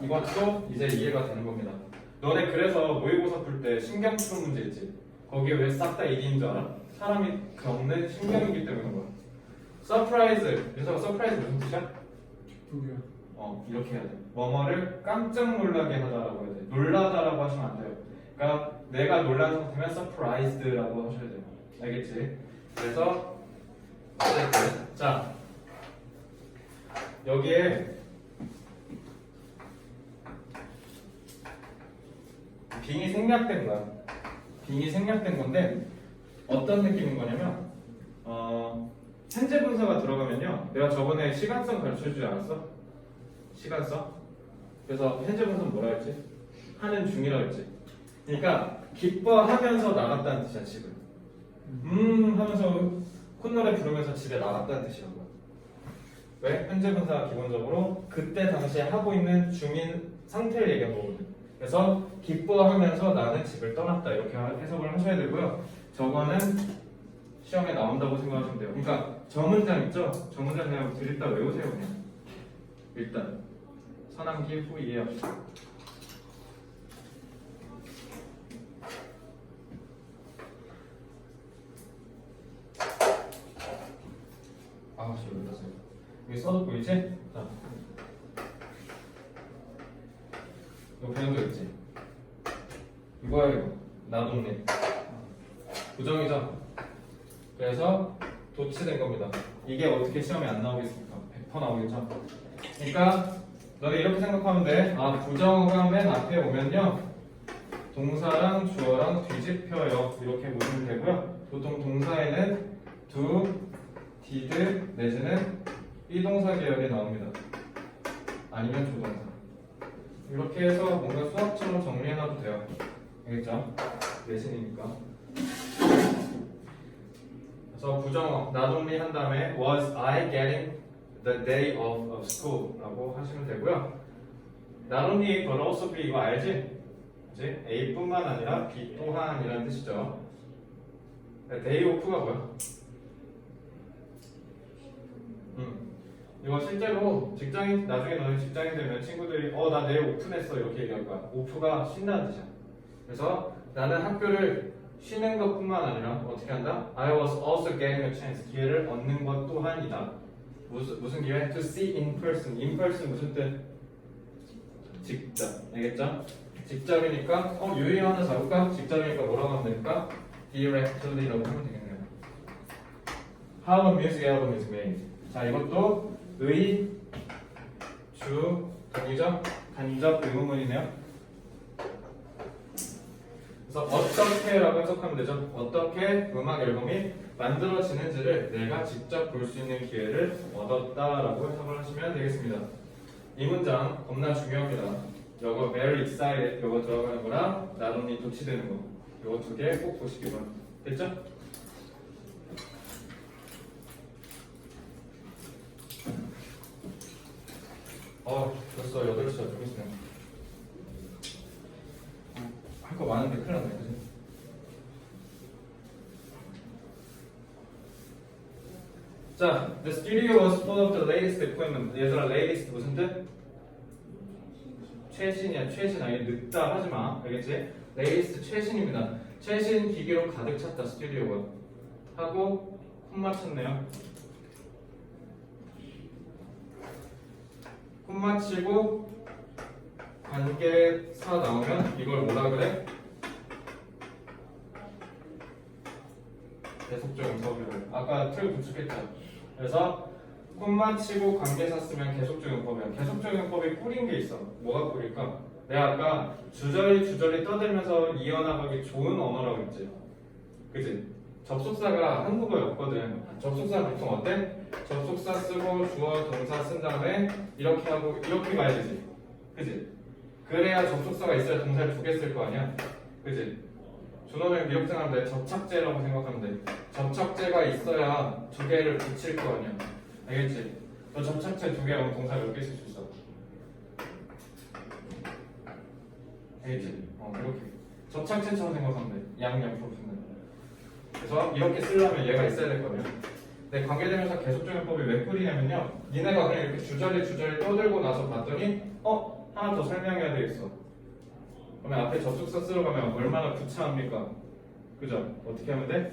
이것도 이제 이해가 되는 겁니다. 너네 그래서 모의고사 풀 때 신경 추론 문제 있지? 거기에 왜 싹 다 ED인 줄 알아? 사람이 겪는 신경이기 때문에 그런 거야. 서프라이즈. 윤서가 서프라이즈 무슨 뜻이야? 기쁘게. 이렇게 해야 돼. 뭐뭐를 깜짝 놀라게 하다라고 해야 돼. 놀라다라고 하시면 안 돼요. 그러니까 내가 놀란 상태면 surprised라고 하셔야 돼요. 알겠지? 그래서 어쨌든 자 여기에 빙이 생략된 거야. 빙이 생략된 건데 어떤 느낌인 거냐면 현재 분사가 들어가면요. 내가 저번에 시간성 가르쳐주지 않았어? 시간성? 그래서 현재 분사는 뭐라 했지? 하는 중이라고 했지. 그러니까 기뻐하면서 나갔다는 뜻이야 집을. 하면서 콧노래 부르면서 집에 나갔다는 뜻이라고요. 왜? 현재 분사가 기본적으로 그때 당시에 하고 있는 중인 상태를 얘기한 거거든요. 그래서 기뻐하면서 나는 집을 떠났다 이렇게 해석을 하셔야 되고요. 저거는 시험에 나온다고 생각하시면 돼요. 그러니까 저 문장 있죠? 저 문장 그냥 드립다 외우세요 그냥. 일단 선함기 후 이해합시다. 지금 몰랐어요. 여기 써도 보이지? 자, 이거 배운 거 있지? 이거야 이거. 나동네. 부정이죠? 그래서 도치된 겁니다. 이게 어떻게 시험에 안 나오겠습니까? 100% 나오겠죠? 그러니까 너네 이렇게 생각하면 돼. 부정어가 맨 앞에 오면요 동사랑 주어랑 뒤집혀요. 이렇게 보시면 되고요. 보통 동사에는 do, did 내지는 비동사 계열이 나옵니다. 아니면 조동사. 이렇게 해서 뭔가 수학처럼 정리해놔도 돼요. 알겠죠? 내신이니까. 그래서 부정어 not only 한 다음에 was I getting the day of school 라고 하시면 되고요. not only but also be 이거 알지? 그치? A뿐만 아니라 B 또한이라는 뜻이죠. day of가 뭐야? 이거 실제로 직장인 나중에 너네 직장인 되면 친구들이 나 내일 오픈했어 이렇게 얘기할 거야. 오프가 쉰다는 뜻이야. 그래서 나는 학교를 쉬는 것뿐만 아니라 어떻게 한다? I was also getting a chance. 기회를 얻는 것 또한이다. 무슨 기회? To see in person. In person 무슨 뜻? 직접. 알겠죠? 직접이니까 유희 하나 잡을까? 직접이니까 뭐라고 하면 될까? Directly라고 하면 되겠네요. How a music album is made. 자, 이것도 의, 주, 동의적, 간접 의문문이네요. 그래서 어떻게라고 해석하면 되죠. 어떻게 음악 앨범이 만들어지는지를 내가 직접 볼 수 있는 기회를 얻었다라고 해석을 하시면 되겠습니다. 이 문장 겁나 중요합니다. 이거 very excited 이거 들어가는 거랑 not only 도치되는 거 이거 두 개 꼭 보시기 바랍니다. 됐죠? 벌써 8시가 좀 있으면 할 거 많은데 큰일 났네. 그치? 자, the studio was full of the latest equipment. 얘들아, latest 무슨 뜻? 최신이야, 최신. 아니 늙다 하지 마. 알겠지? latest 최신입니다. 최신 기기로 가득 찼다 스튜디오가. 하고 콤 맞췄네요. 콤 맞히고 관계사 나오면 이걸 뭐라 그래? 계속적인 법이를. 아까 틀 구축했죠. 그래서 콤 맞히고 관계사 쓰면 계속적인 법이야. 계속적인 법이 꾸린 게 있어. 뭐가 꾸릴까? 내가 아까 주저리 떠들면서 이어나가기 좋은 언어라고 했지. 그치? 접속사가 한국어였거든. 접속사 보통 어때? 접속사 쓰고 주어 동사 쓴 다음에 이렇게 하고 이렇게 가야 되지. 그치? 그래야 접속사가 있어야 동사를 두 개 쓸 거 아니야. 그치? 준호는 미역생활인데 접착제라고 생각하면 돼. 접착제가 있어야 두 개를 붙일 거 아니야. 알겠지? 너 접착제 두 개 하면 동사 몇 개 쓸 수 있어? 알겠지? 이렇게 접착제처럼 생각하면 돼. 양옆으로 쓰는. 그래서 이렇게 쓰려면 얘가 있어야 될 거예요. 근데 관계대명사 계속적인 법이 왜 뿌리냐면요. 니네가 그냥 이렇게 주저리 떠들고 나서 봤더니 하나 더 설명해야 되겠어. 그러면 앞에 접속사 쓰러 가면 얼마나 구차합니까? 그죠? 어떻게 하면 돼?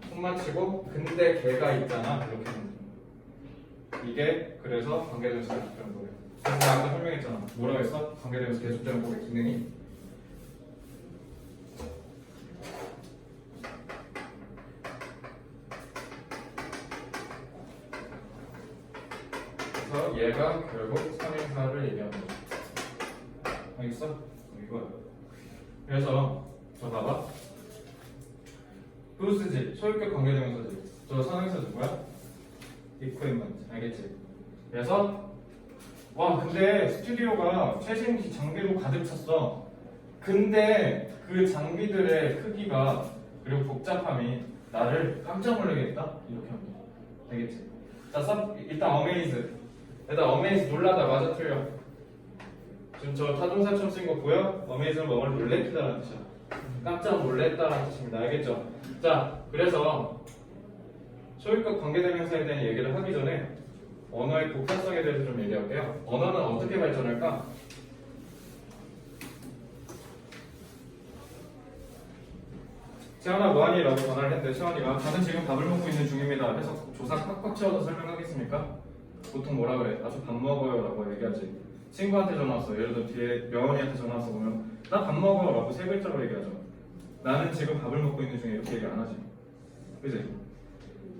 손 맞추고 근데 걔가 있잖아. 이렇게 하면 돼. 이게 그래서 관계대명사 계속적인 법이에요. 그래서 내가 아까 설명했잖아. 뭐라고 했어? 관계대명사 계속적인 법의 기능이 그래서 얘가 결국 선행사를 얘기하는 거죠. 알겠어? 이거야. 그래서 저 봐봐. who's지? 소유격 관계대명사지. 저 선행사 누구야? equipment. 알겠지? 그래서 근데 스튜디오가 최신 장비로 가득 찼어. 근데 그 장비들의 크기가 그리고 복잡함이 나를 깜짝 놀라게 했다? 이렇게 하면 돼. 알겠지? 자, 일단 amazed. 일단 amazed 놀라다 맞아 틀려. 지금 저 타동사처럼 쓴 거 보여? amazed는 뭔가를 놀래키다라는 뜻이야. 깜짝 놀랬다라는 뜻입니다. 알겠죠? 자, 그래서 소유격 관계대명사에 대한 얘기를 하기 전에 언어의 복사성에 대해서 좀 얘기할게요. 언어는 어떻게 발전할까? 채원아 뭐하니? 라고 전화를 했는데 채원이가 다들 지금 밥을 먹고 있는 중입니다. 해서 조사 꽉꽉 채워서 설명하겠습니까? 보통 뭐라 그래? 아주 밥 먹어요 라고 얘기하지. 친구한테 전화 왔어. 예를 들어 뒤에 명원이한테 전화 왔어 보면 나 밥 먹어 라고 세 글자로 얘기하죠. 나는 지금 밥을 먹고 있는 중에 이렇게 얘기 안 하지. 그지?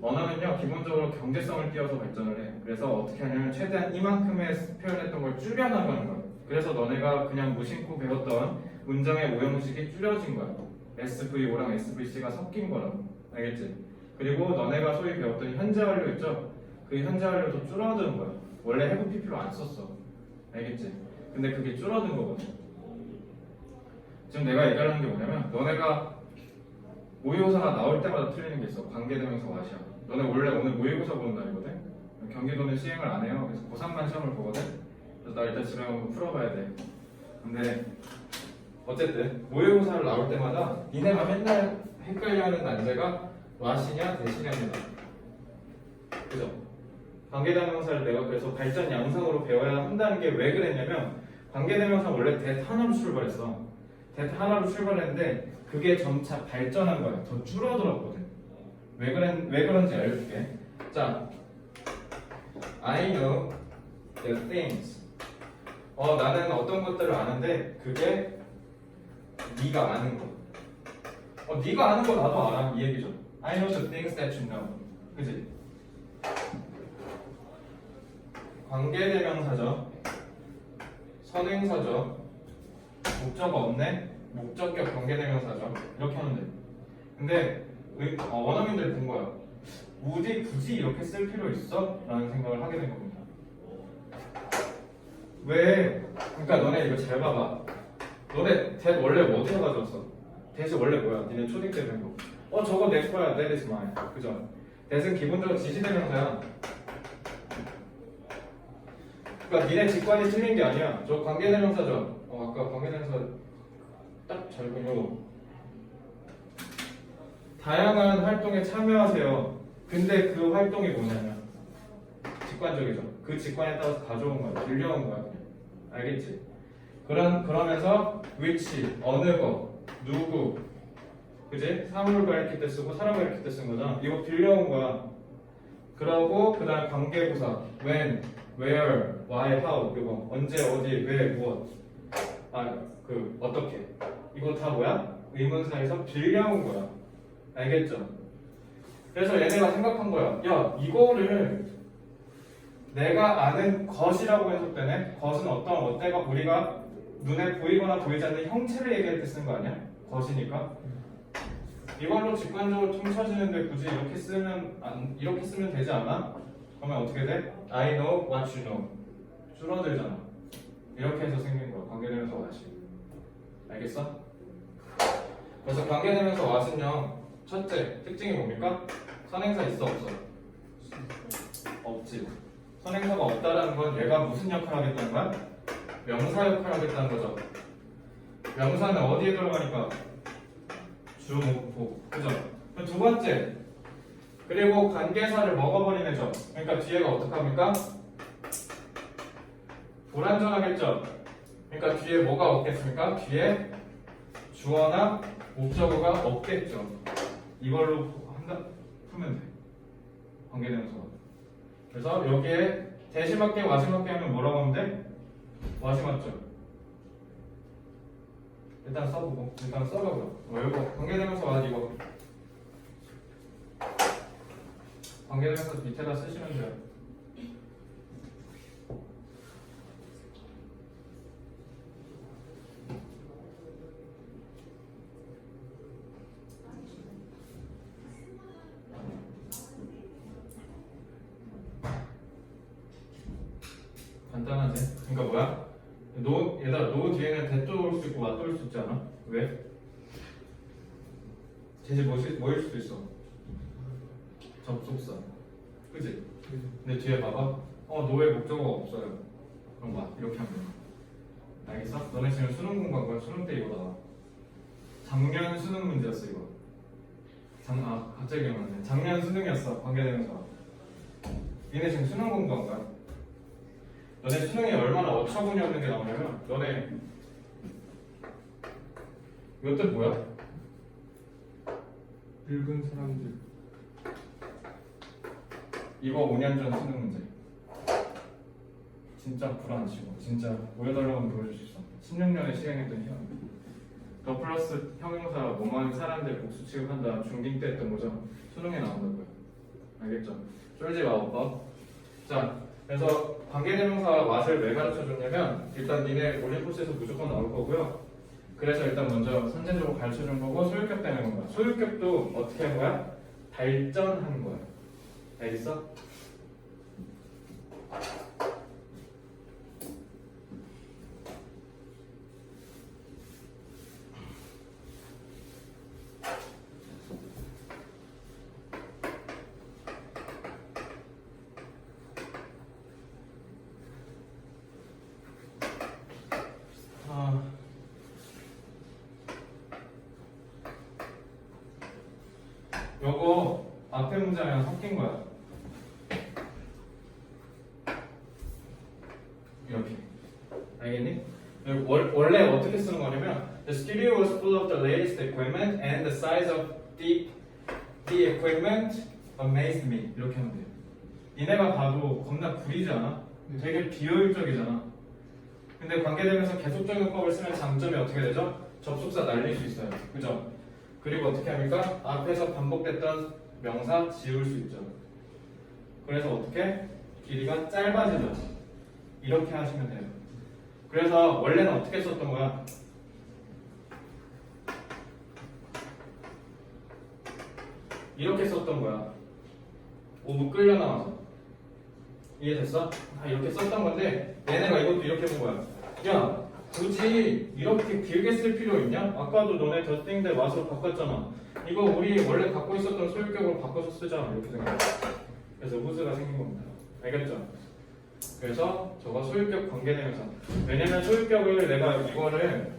언어는요 기본적으로 경제성을 띄워서 발전을 해. 그래서 어떻게 하냐면 최대한 이만큼의 표현했던 걸 줄여나가는 거야. 그래서 너네가 그냥 무심코 배웠던 문장의 오형식이 줄여진 거야. SVO랑 SVC가 섞인 거라고. 알겠지? 그리고 너네가 소위 배웠던 현재 완료 있죠? 그 현재 완료도 줄어드는 거야. 원래 have PP로 안 썼어. 알겠지? 근데 그게 줄어든 거거든. 지금 내가 얘기하는 게 뭐냐면 너네가 모의고사가 나올 때마다 틀리는 게 있어. 관계대명사 와시야. 너네 원래 오늘 모의고사 보는 날이거든? 경기도는 시행을 안 해요. 그래서 고3만 시험을 보거든? 그래서 나 일단 집에 가서 풀어봐야 돼. 근데 어쨌든 모의고사를 나올 때마다 니네가 맨날 헷갈려하는 난제가 와시냐 대시냐입니다. 그죠? 관계대명사를 내가 그래서 발전 양상으로 배워야 한다는 게 왜 그랬냐면 관계대명사 원래 that 하나로 출발했어. that 하나로 출발했는데 그게 점차 발전한 거야. 더 줄어들었거든. 왜 그런지 알려줄게. 자, I know the things. 나는 어떤 것들을 아는데 그게 네가 아는 거. 네가 아는 거 나도 알아. 이 얘기죠. I know the things that you know. 그지? 관계대명사죠. 선행사죠. 목적 없네. 목적격 관계대명사죠. 이렇게 하면 돼. 근데 원어민들이 본 거야. 굳이 이렇게 쓸 필요 있어? 라는 생각을 하게 된 겁니다. 왜? 그러니까 너네 이거 잘 봐봐. 너네 that 원래 어디서 가져왔어? that이 원래 뭐야? 니네 초딩 때 배운 거. 저거 내 거야. That is mine. 그죠? that은 기본적으로 지시대명사야. 그러니까 니네 직관이 틀린 게 아니야. 저 관계대명사죠. 아까 관계대명사 딱 잘 보고 다양한 활동에 참여하세요. 근데 그 활동이 뭐냐면 직관적이죠. 그 직관에 따라서 가져온 거야. 빌려온 거야. 그냥. 알겠지? 그러면서 which, 어느 거, 누구, 그지? 사물을 가리킬 때 쓰고 사람을 가리킬 때 쓴 거잖아. 이거 빌려온 거야. 그러고 그 다음 관계부사 when, where, why, how 이거 언제, 어디, 왜, 무엇 어떻게 이거 다 뭐야? 의문사에서 빌려온 거야. 알겠죠? 그래서 얘네가 생각한 거야. 야, 이거를 내가 아는 것이라고 해석되네. 것은 어때가 우리가 눈에 보이거나 보이지 않는 형체를 얘기할 때 쓴 거 아니야? 것이니까. 이걸로 직관적으로 퉁쳐지는데 굳이 이렇게 쓰면 되지 않아? 그러면 어떻게 돼? I know what you know. 줄어들잖아. 이렇게 해서 생긴 거야. 관계대명사 what이. 알겠어? 그래서 관계대명사 what은요. 첫째, 특징이 뭡니까? 선행사 있어 없어? 없지. 선행사가 없다라는 건 얘가 무슨 역할을 하겠다는 거야? 명사 역할을 하겠다는 거죠. 명사는 어디에 들어가니까? 주, 목, 그죠? 그럼 두 번째, 그리고 관계사를 먹어버린 애죠. 그러니까 뒤에가 어떡합니까? 불완전하겠죠? 그러니까 뒤에 뭐가 없겠습니까? 뒤에 주어나 목적어가 없겠죠. 이걸로 풀면 돼. 관계대명사가. 그래서 여기에 대시 맞게 와시 맞게 하면 뭐라고 하면 돼? 와시 맞죠? 일단 써보고요. 이거 관계대명사 와시 이거 관계대명사 밑에다 쓰시면 돼요. 간단하지? 그러니까 뭐야? 노 뒤에는 대도 올 수 있고 왓도 올 수 있지 않아? 왜? 대신 뭐일 수도 있어? 접속사. 그지? 근데 뒤에 봐봐. 노의 목적어가 없어요. 그럼 와 이렇게 하면 돼. 알겠어? 너네 지금 수능 공부한 거야? 수능 때 이거 나와. 작년 수능 문제였어 이거. 갑자기 기억나네. 작년 수능이었어. 관계대명사. 니네 지금 수능 공부한 거야? 너네 수능에 얼마나 어처구니 없는 게 나오냐면 너네 이것들 뭐야? 늙은 사람들. 이거 5년 전 수능 문제. 진짜 불안치고 진짜 보여달라고 하면 보여줄 수 있어. 16년에 시행했던 시험. 더 플러스 형용사 뭐만 사람들 복수 취급한다. 중딩 때 했던 거죠. 수능에 나온다고요. 알겠죠? 쫄지 마 오빠. 자, 그래서 관계대명사 what을 왜 가르쳐줬냐면 일단 니네 올림포스에서 무조건 나올 거고요. 그래서 일단 먼저 선제적으로 가르쳐준 거고 소유격 되는 거야. 소유격도 어떻게 한 거야? 발전한 거야. 알겠어? 요거 앞에 문장이랑 섞인 거야. 원래 어떻게 쓰는 거냐면 The studio was full of the latest equipment and the size of the equipment amazed me. 이렇게 하면 돼요. 니네가 봐도 겁나 구리지 않아? 되게 비효율적이잖아. 근데 관계되면서 계속적용법을 쓰면 장점이 어떻게 되죠? 접속사 날릴 수 있어요. 그죠? 그리고 어떻게 합니까? 앞에서 반복됐던 명사 지울 수 있죠. 그래서 어떻게? 길이가 짧아지죠. 이렇게 하시면 돼요. 그래서 원래는 어떻게 썼던 거야? 이렇게 썼던 거야. 오브 끌려 나와서. 이해됐어? 이렇게 썼던 건데 얘네가 이것도 이렇게 본 거야. 야, 굳이 이렇게 길게 쓸 필요 있냐? 아까도 너네 더띵들 맛으로 바꿨잖아. 이거 우리 원래 갖고 있었던 소유격으로 바꿔서 쓰자. 이렇게 생각해. 그래서 후즈가 생긴 겁니다. 알겠죠? 그래서 저거 소유격 관계대명사. 왜냐면 소유격을 내가 이거를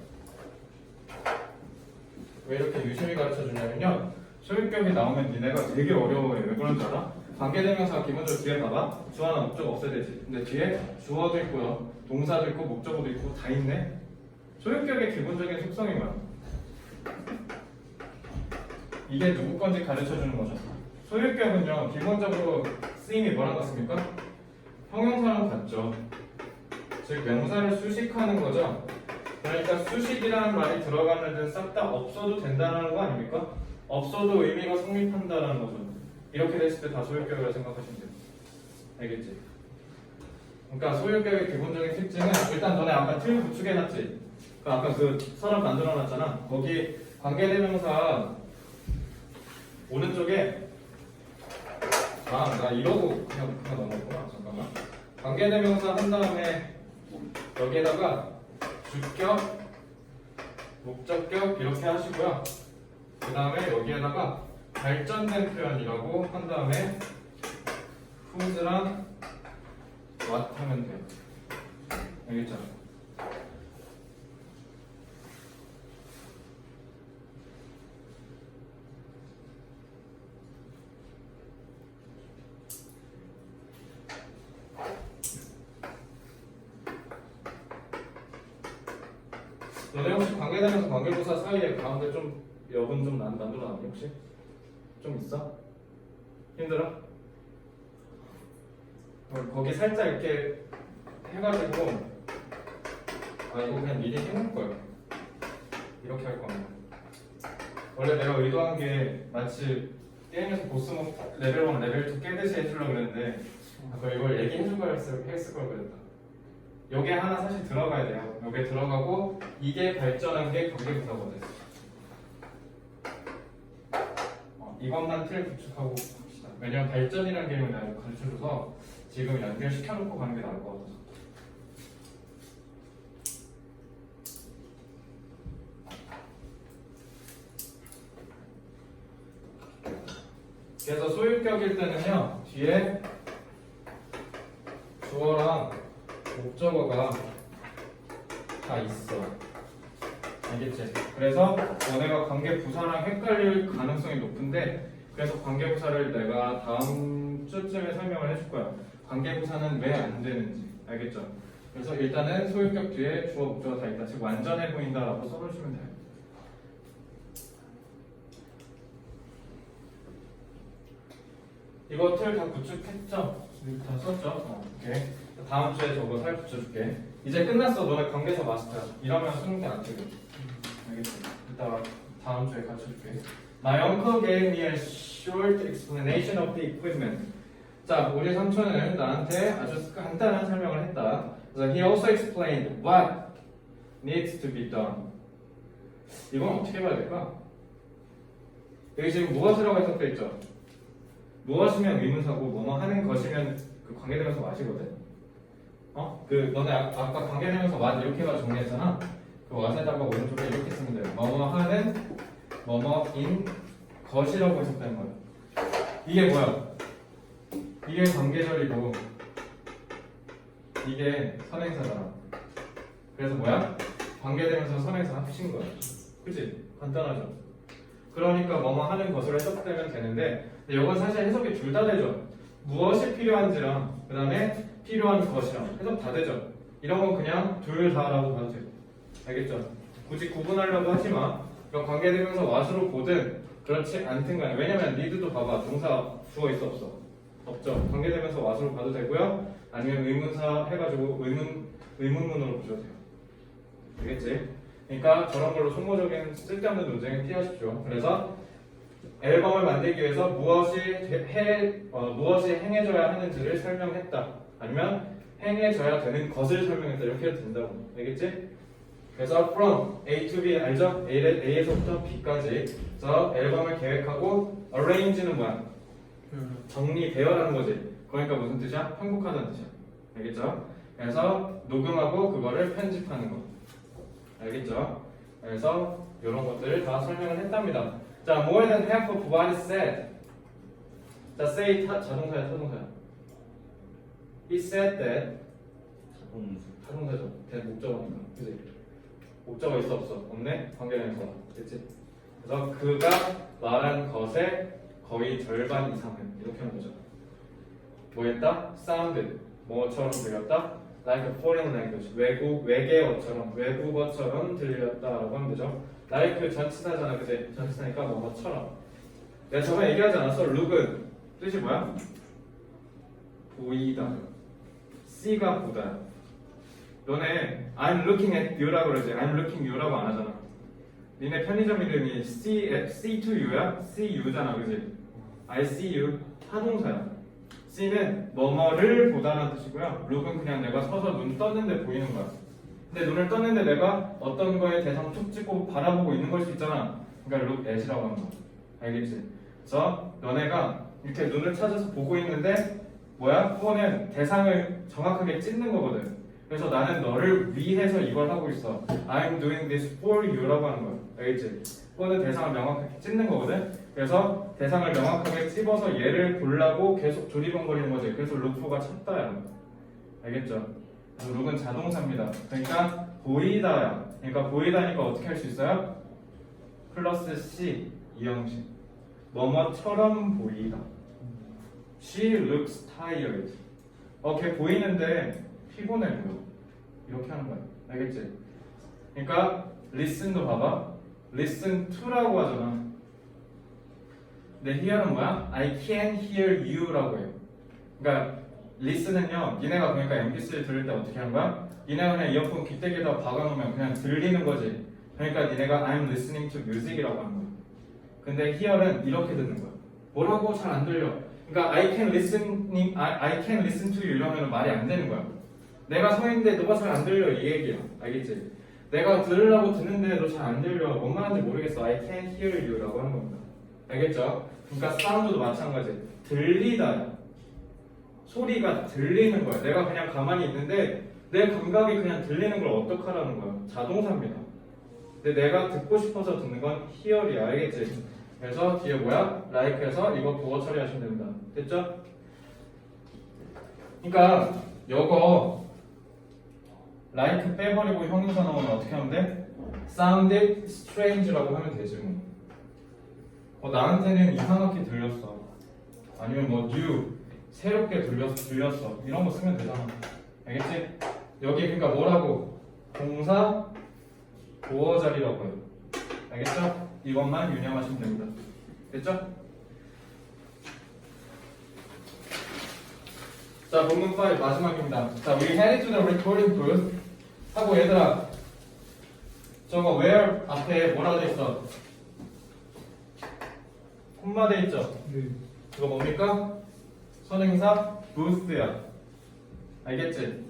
왜 이렇게 유심히 가르쳐 주냐면요. 소유격이 나오면 니네가 되게 어려워해. 왜 그런 줄 알아? 관계대명사가 기본적으로 뒤에 봐봐. 주어나 목적 없어야 되지. 근데 뒤에 주어도 있고요. 동사도 있고 목적어도 있고 다 있네. 소유격의 기본적인 속성이 뭐야? 이게 누구 건지 가르쳐 주는 거죠. 소유격은요. 기본적으로 쓰임이 뭐랑 같습니까? 형용사랑 같죠. 즉 명사를 수식하는 거죠. 그러니까 수식이라는 말이 들어가는 데는 싹 다 없어도 된다는 거 아닙니까? 없어도 의미가 성립한다는 거죠. 이렇게 됐을 때 다 소유격이라고 생각하시면 돼요. 알겠지? 그러니까 소유격의 기본적인 특징은 일단 너네 아까 틀 구축해놨지? 아까 그 서랍 만들어놨잖아. 거기 관계대명사 오른쪽에 나 이러고 그냥 넘어갔구나. 잠깐만. 관계대명사 한 다음에 여기에다가 주격, 목적격 이렇게 하시고요. 그 다음에 여기에다가 발전된 표현이라고 한 다음에 who's랑 what 하면 돼요. 알겠죠? 너네 혹시 관계되면서 관계부사 사이에 가운데 좀 여분 좀 만들어놨니 혹시? 좀 있어? 힘들어? 거기 살짝 이렇게 해가지고 이거 그냥 미리 해놓을 거야. 이렇게 할 겁니다. 원래 내가 의도한 게 마치 게임에서 보스목 레벨 1, 레벨 2 깨듯이 해주려고 그랬는데 이걸 얘기해줄 걸 했을 걸 그랬다. 요게 하나 사실 들어가야 돼요. 요게 들어가고 이게 발전한 게 관계부사거든. 이것만 틀 구축하고 갑시다. 왜냐면 발전이라는 개념을 내가 가르쳐줘서 지금 연결시켜놓고 가는 게 나을 것 같아서. 그래서 소유격일 때는요, 뒤에 주어랑 목적어가 다 있어. 알겠지? 그래서 너네가 관계부사랑 헷갈릴 가능성이 높은데, 그래서 관계부사를 내가 다음 주쯤에 설명을 해줄 거야. 관계부사는 왜 안 되는지. 알겠죠? 그래서 일단은 소유격 뒤에 주어, 목적어 다 있다. 즉 완전해 보인다라고 써주시면 돼요. 이거 틀 다 구축했죠? 다 썼죠? 오케이. 다음 주에 저거 살 붙여줄게. 이제 끝났어. 너네 관계사 마스터야. 이러면 수능 때안 되고. 알겠지? 이따가 다음 주에 가르쳐줄게. My uncle gave me a short explanation of the equipment. 자, 우리 삼촌은 나한테 아주 간단한 설명을 했다. 그래서 he also explained what needs to be done. 이건 어떻게 봐야 될까? 여기 지금 무엇이라고 해석돼 있죠? 무엇이면 의문사고 뭐뭐 하는 것이면 그 관계되면서 what이거든. 그 너네 아까 관계되면서 what 이렇게 해서 정리했잖아. 그 what에다가 오른쪽에 이렇게 쓰면 돼요. 뭐뭐 하는 뭐뭐인 것이라고 해석되는 거야. 이게 뭐야? 이게 관계절이고 이게 선행사잖아. 그래서 뭐야? 관계되면서 선행사 합친 거야. 그치? 간단하죠? 그러니까 뭐뭐 하는 것으로 해석되면 되는데 이건 사실 해석이 둘 다 되죠. 무엇이 필요한지랑 그 다음에 필요한 것이랑 해석 다 되죠. 이런 건 그냥 둘 다라고 봐도 돼요. 알겠죠? 굳이 구분하려고 하지 마. 이건 관계대명사 what으로 보든 그렇지 않든 간에. 왜냐면 need도 봐봐. 동사 주어 있어 없어? 없죠. 관계대명사 what으로 봐도 되고요. 아니면 의문사 해가지고 의문문으로 보셔도 돼요. 알겠지? 그러니까 저런 걸로 소모적인 쓸데없는 논쟁을 피하십시오. 그래서 앨범을 만들기 위해서 무엇이 행해져야 하는지를 설명했다. 아니면 행해져야 되는 것을 설명했다. 이렇게 해도 된다고. 알겠지? 그래서 from A to B 알죠? A에서부터 B까지. 그래서 앨범을 계획하고 arrange는 뭐야? 정리, 배열하는 거지. 그러니까 무슨 뜻이야? 편곡하다는 뜻이야. 알겠죠? 그래서 녹음하고 그거를 편집하는 거. 알겠죠? 그래서 이런 것들을 다 설명을 했답니다. 자, more than half of what is said. 자, say 자동사야, 타동사야. He said that. 타동사죠. that 목적어니까. 그지? 목적어 있어 없어? 없네? 관계대명사. 됐지? 그래서 그가 말한 것의 거의 절반 이상은 이렇게 하는 거죠. 뭐 했다? sounded. 뭐처럼 들렸다? like a foreign language. 외국어처럼 들렸다라고 하면 되죠. like 전치사잖아, 그지? 전치사니까 뭐처럼. 내가 저번에 얘기하지 않았어? look은 뜻이 뭐야? 보이다. C가 보다. 너네 I'm looking at you라고 그러지. I'm looking you라고 안 하잖아. 니네 편의점 이름이 C to U야? CU잖아, 그지? I see you 타동사야. C는 뭐뭐를 보다라는 뜻이고요. look은 그냥 내가 서서 눈 떴는데 보이는 거야. 근데 눈을 떴는데 내가 어떤 거에 대상 툭 찍고 바라보고 있는 걸 수 있잖아. 그러니까 look at이라고 하는 거야. 알겠지? 그래서 너네가 이렇게 눈을 찾아서 보고 있는데 뭐야? 폰은 대상을 정확하게 찢는 거거든. 그래서 나는 너를 위해서 이걸 하고 있어. I'm doing this for you라고 하는 거야. 알겠지? 폰은 대상을 명확하게 찢는 거거든. 그래서 대상을 명확하게 찝어서 얘를 보려고 계속 조리번거리는 거지. 그래서 look가 찾다야. 알겠죠? 그래서 look은 자동사입니다. 그러니까 보이다야. 그러니까 보이다니까 어떻게 할 수 있어요? 플러스 C 이 형식. 뭐뭐처럼 보이다. She looks tired. 걔 보이는데 피곤해 보여. 이렇게 하는 거야. 알겠지? 그러니까 listen도 봐봐. listen to라고 하잖아. 근데 here는 뭐야? I can hear you라고 해요. 그러니까 listen은요. 니네가 그러니까 MP3 들을 때 어떻게 하는 거야? 니네가 그냥 이어폰 귀때기에다 박아놓으면 그냥 들리는 거지. 그러니까 니네가 I'm listening to music이라고 하는 거야. 근데 here는 이렇게 듣는 거야. 뭐라고? 잘 안 들려. 그러니까 I can listen to you 이러면 말이 안 되는 거야. 내가 서 있는데 너가 잘 안 들려 이 얘기야. 알겠지? 내가 들으려고 듣는데 너 잘 안 들려. 뭔 말인지 모르겠어. I can't hear you라고 하는 겁니다. 알겠죠? 그러니까 사운드도 마찬가지. 들리다. 소리가 들리는 거야. 내가 그냥 가만히 있는데 내 감각이 그냥 들리는 걸 어떡하라는 거야. 자동사입니다. 근데 내가 듣고 싶어서 듣는 건 hear이야. 알겠지? 그래서 뒤에 뭐야? like해서 이거 부어 처리하시면 됩니다. 됐죠? 그러니까 요거 like 빼버리고 형용사 나오면 어떻게 하면 돼? sounded strange라고 하면 되지 뭐. 나한테는 이상하게 들렸어. 아니면 뭐 new 새롭게 들렸어. 이런 거 쓰면 되잖아. 알겠지? 여기 그러니까 뭐라고? 동사 보어 자리라고 해요. 알겠죠? 이것만 유념하시면 됩니다. 됐죠? 자, 본문 5 마지막입니다. 자, we headed to the recording booth 하고 얘들아 저거 where 앞에 뭐라고 돼 있어? 콤마 돼 있죠? 네. 그거 뭡니까? 선행사 booth야. 알겠지?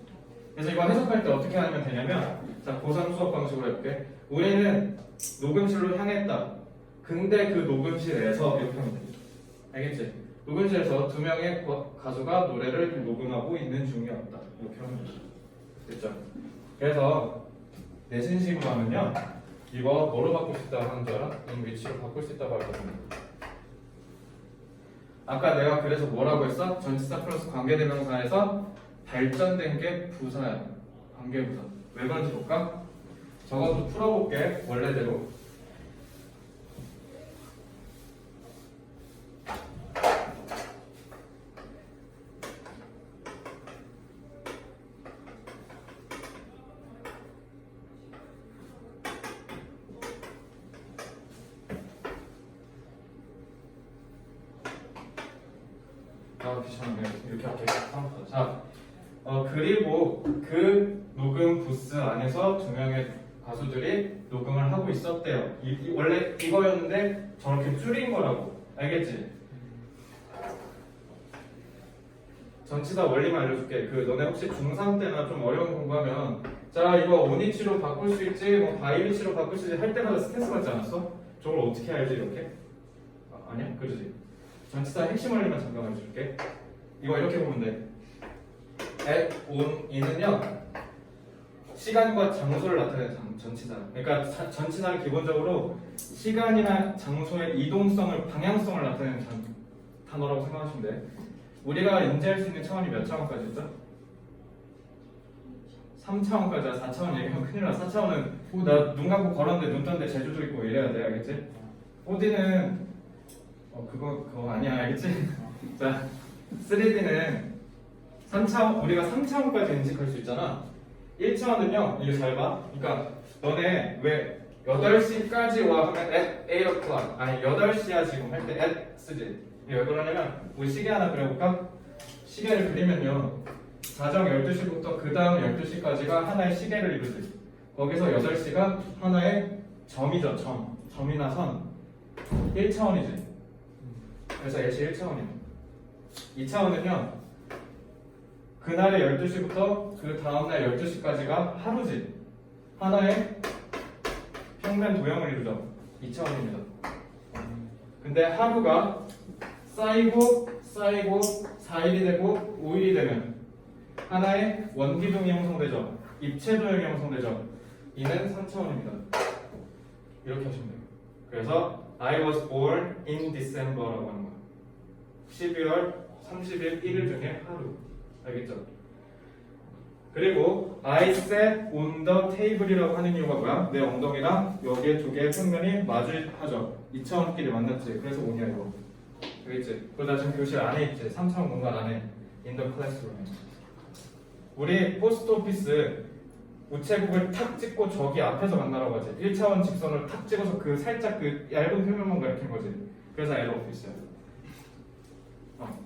그래서 이거 해석할 때 어떻게 하면 되냐면 자, 고3 수업 방식으로 해볼게. 우리는 녹음실로 향했다. 근데 그 녹음실에서 이렇게 하면 돼. 알겠지? 녹음실에서 두 명의 가수가 노래를 녹음하고 있는 중이었다. 이렇게 하면 돼. 됐죠? 그래서 내신식으로 하면요. 이거 뭐로 바꿀 수 있다고 하는 줄 알아? 이 위치로 바꿀 수 있다고 하거든요. 아까 내가 그래서 뭐라고 했어? 전치사 플러스 관계대명사에서 발전된 게 부사야. 관계부사. 왜 그런지 볼까? 저것도 풀어볼게. 원래대로. 아 귀찮네. 이렇게 할게. 자, 그리고 그 녹음 부스 안에서 두 명의 가수들이 녹음을 하고 있었대요. 원래 이거였는데 저렇게 줄인 거라고. 알겠지? 전치사 원리만 알려줄게. 너네 혹시 중3 때나 좀 어려운 공부하면 자 이거 오니치로 바꿀 수 있지, 뭐 바이니치로 바꿀 수 있지 할 때마다 스트레스 받지 않았어? 저걸 어떻게 알지 이렇게? 아니야? 그러지? 전치사 핵심 원리만 잠깐 알려줄게. 이거 이렇게 보면 돼. at, on, in은요 시간과 장소를 나타내는 전치사. 그러니까 전치사는 기본적으로 시간이나 장소의 이동성을, 방향성을 나타내는 단어라고 생각하시면 돼. 우리가 인지할 수 있는 차원이 몇 차원까지 있죠? 3차원까지야. 4차원 얘기하면 큰일 나. 4차원은 나 눈 감고 걸었는데 눈 떴는데 제주도 있고 이래야 돼. 알겠지? 4D는 그거 아니야. 알겠지? 자, 3D는 3차원, 우리가 3차원까지 인식할 수 있잖아. 1차원은요, 이거 잘 봐. 그러니까 너네 왜 8시까지 와 하면 at 8 o'clock, 아니 8시야 지금 할 때 at 쓰지. 이게 왜 그러냐면 우리 시계 하나 그려볼까? 시계를 그리면요 자정 12시부터 그 다음 12시까지가 하나의 시계를 이루지. 거기서 8시가 하나의 점이죠. 점이나 선. 1차원이지. 그래서 예시 1차원이에요. 2차원은요 그날의 12시부터 그 다음날 12시까지가 하루지. 하나의 평면 도형을 이루죠. 2차원입니다. 근데 하루가 쌓이고 4일이 되고 5일이 되면 하나의 원기둥이 형성되죠. 입체도형이 형성되죠. 이는 3차원입니다. 이렇게 하시면 돼요. 그래서 I was born in December라고 하는 거야. 12월 30일 1일 중에 하루. 알겠죠? 그리고 I sat on the table이라고 하는 이유가 뭐야? 내 엉덩이랑 여기에 두 개의 평면이 마주하죠. 2차원끼리 만났지. 그래서 오냐 이거. 알겠지? 그러다 지금 교실 안에 있지. 3차원 공간 안에 in the classroom. 우리 포스트 오피스 우체국을 탁 찍고 저기 앞에서 만나라고 하지. 1차원 직선을 탁 찍어서 그 살짝 그 얇은 표면만 가리킨 거지. 그래서 L 오피스야.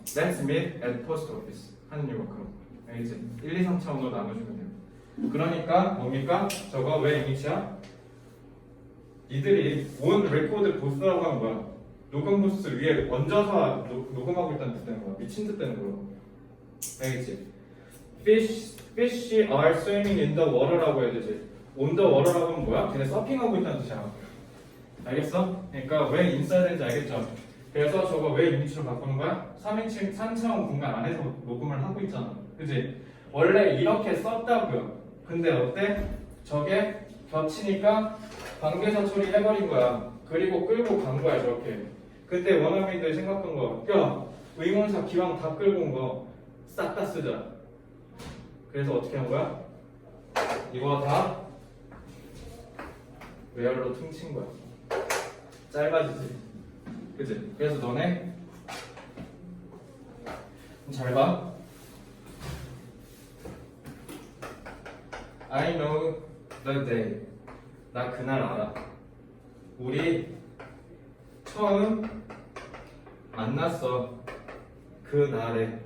Let's meet at post office 하는 이유가 그런 거야. 알겠지? 1, 2, 3차원으로 나눠주면 돼요. 그러니까 뭡니까? 저거 왜 이미지야? 이들이 온 레코드 보스라고 하는 거야. 녹음 보스 위에 얹어서 녹음하고 있다는 뜻 되는 거야. 미친 듯 되는 거야. 알겠지? Fish are swimming in the water라고 해야 되지. On the water라고 하면 뭐야? 걔네 서핑하고 있다는 뜻이야. 알겠어? 그러니까 왜 인싸야 되는지 알겠죠? 그래서 저거 왜 이미지로 바꾸는 거야? 3차원 공간 안에서 녹음을 하고 있잖아. 그지? 원래 이렇게 썼다고요. 근데 어때? 저게 겹치니까 관계사 처리해버린 거야. 그리고 끌고 간 거야 저렇게. 그때 원어민들 생각한 거, 야 의문사 기왕 다 끌고 온 거 싹 다 쓰자. 그래서 어떻게 한 거야? 이거 다 웨어로 퉁친 거야. 짧아지지. 그치? 그래서 너네 잘 봐. I know the day. 나 그날 알아. 우리 처음 만났어. 그날에.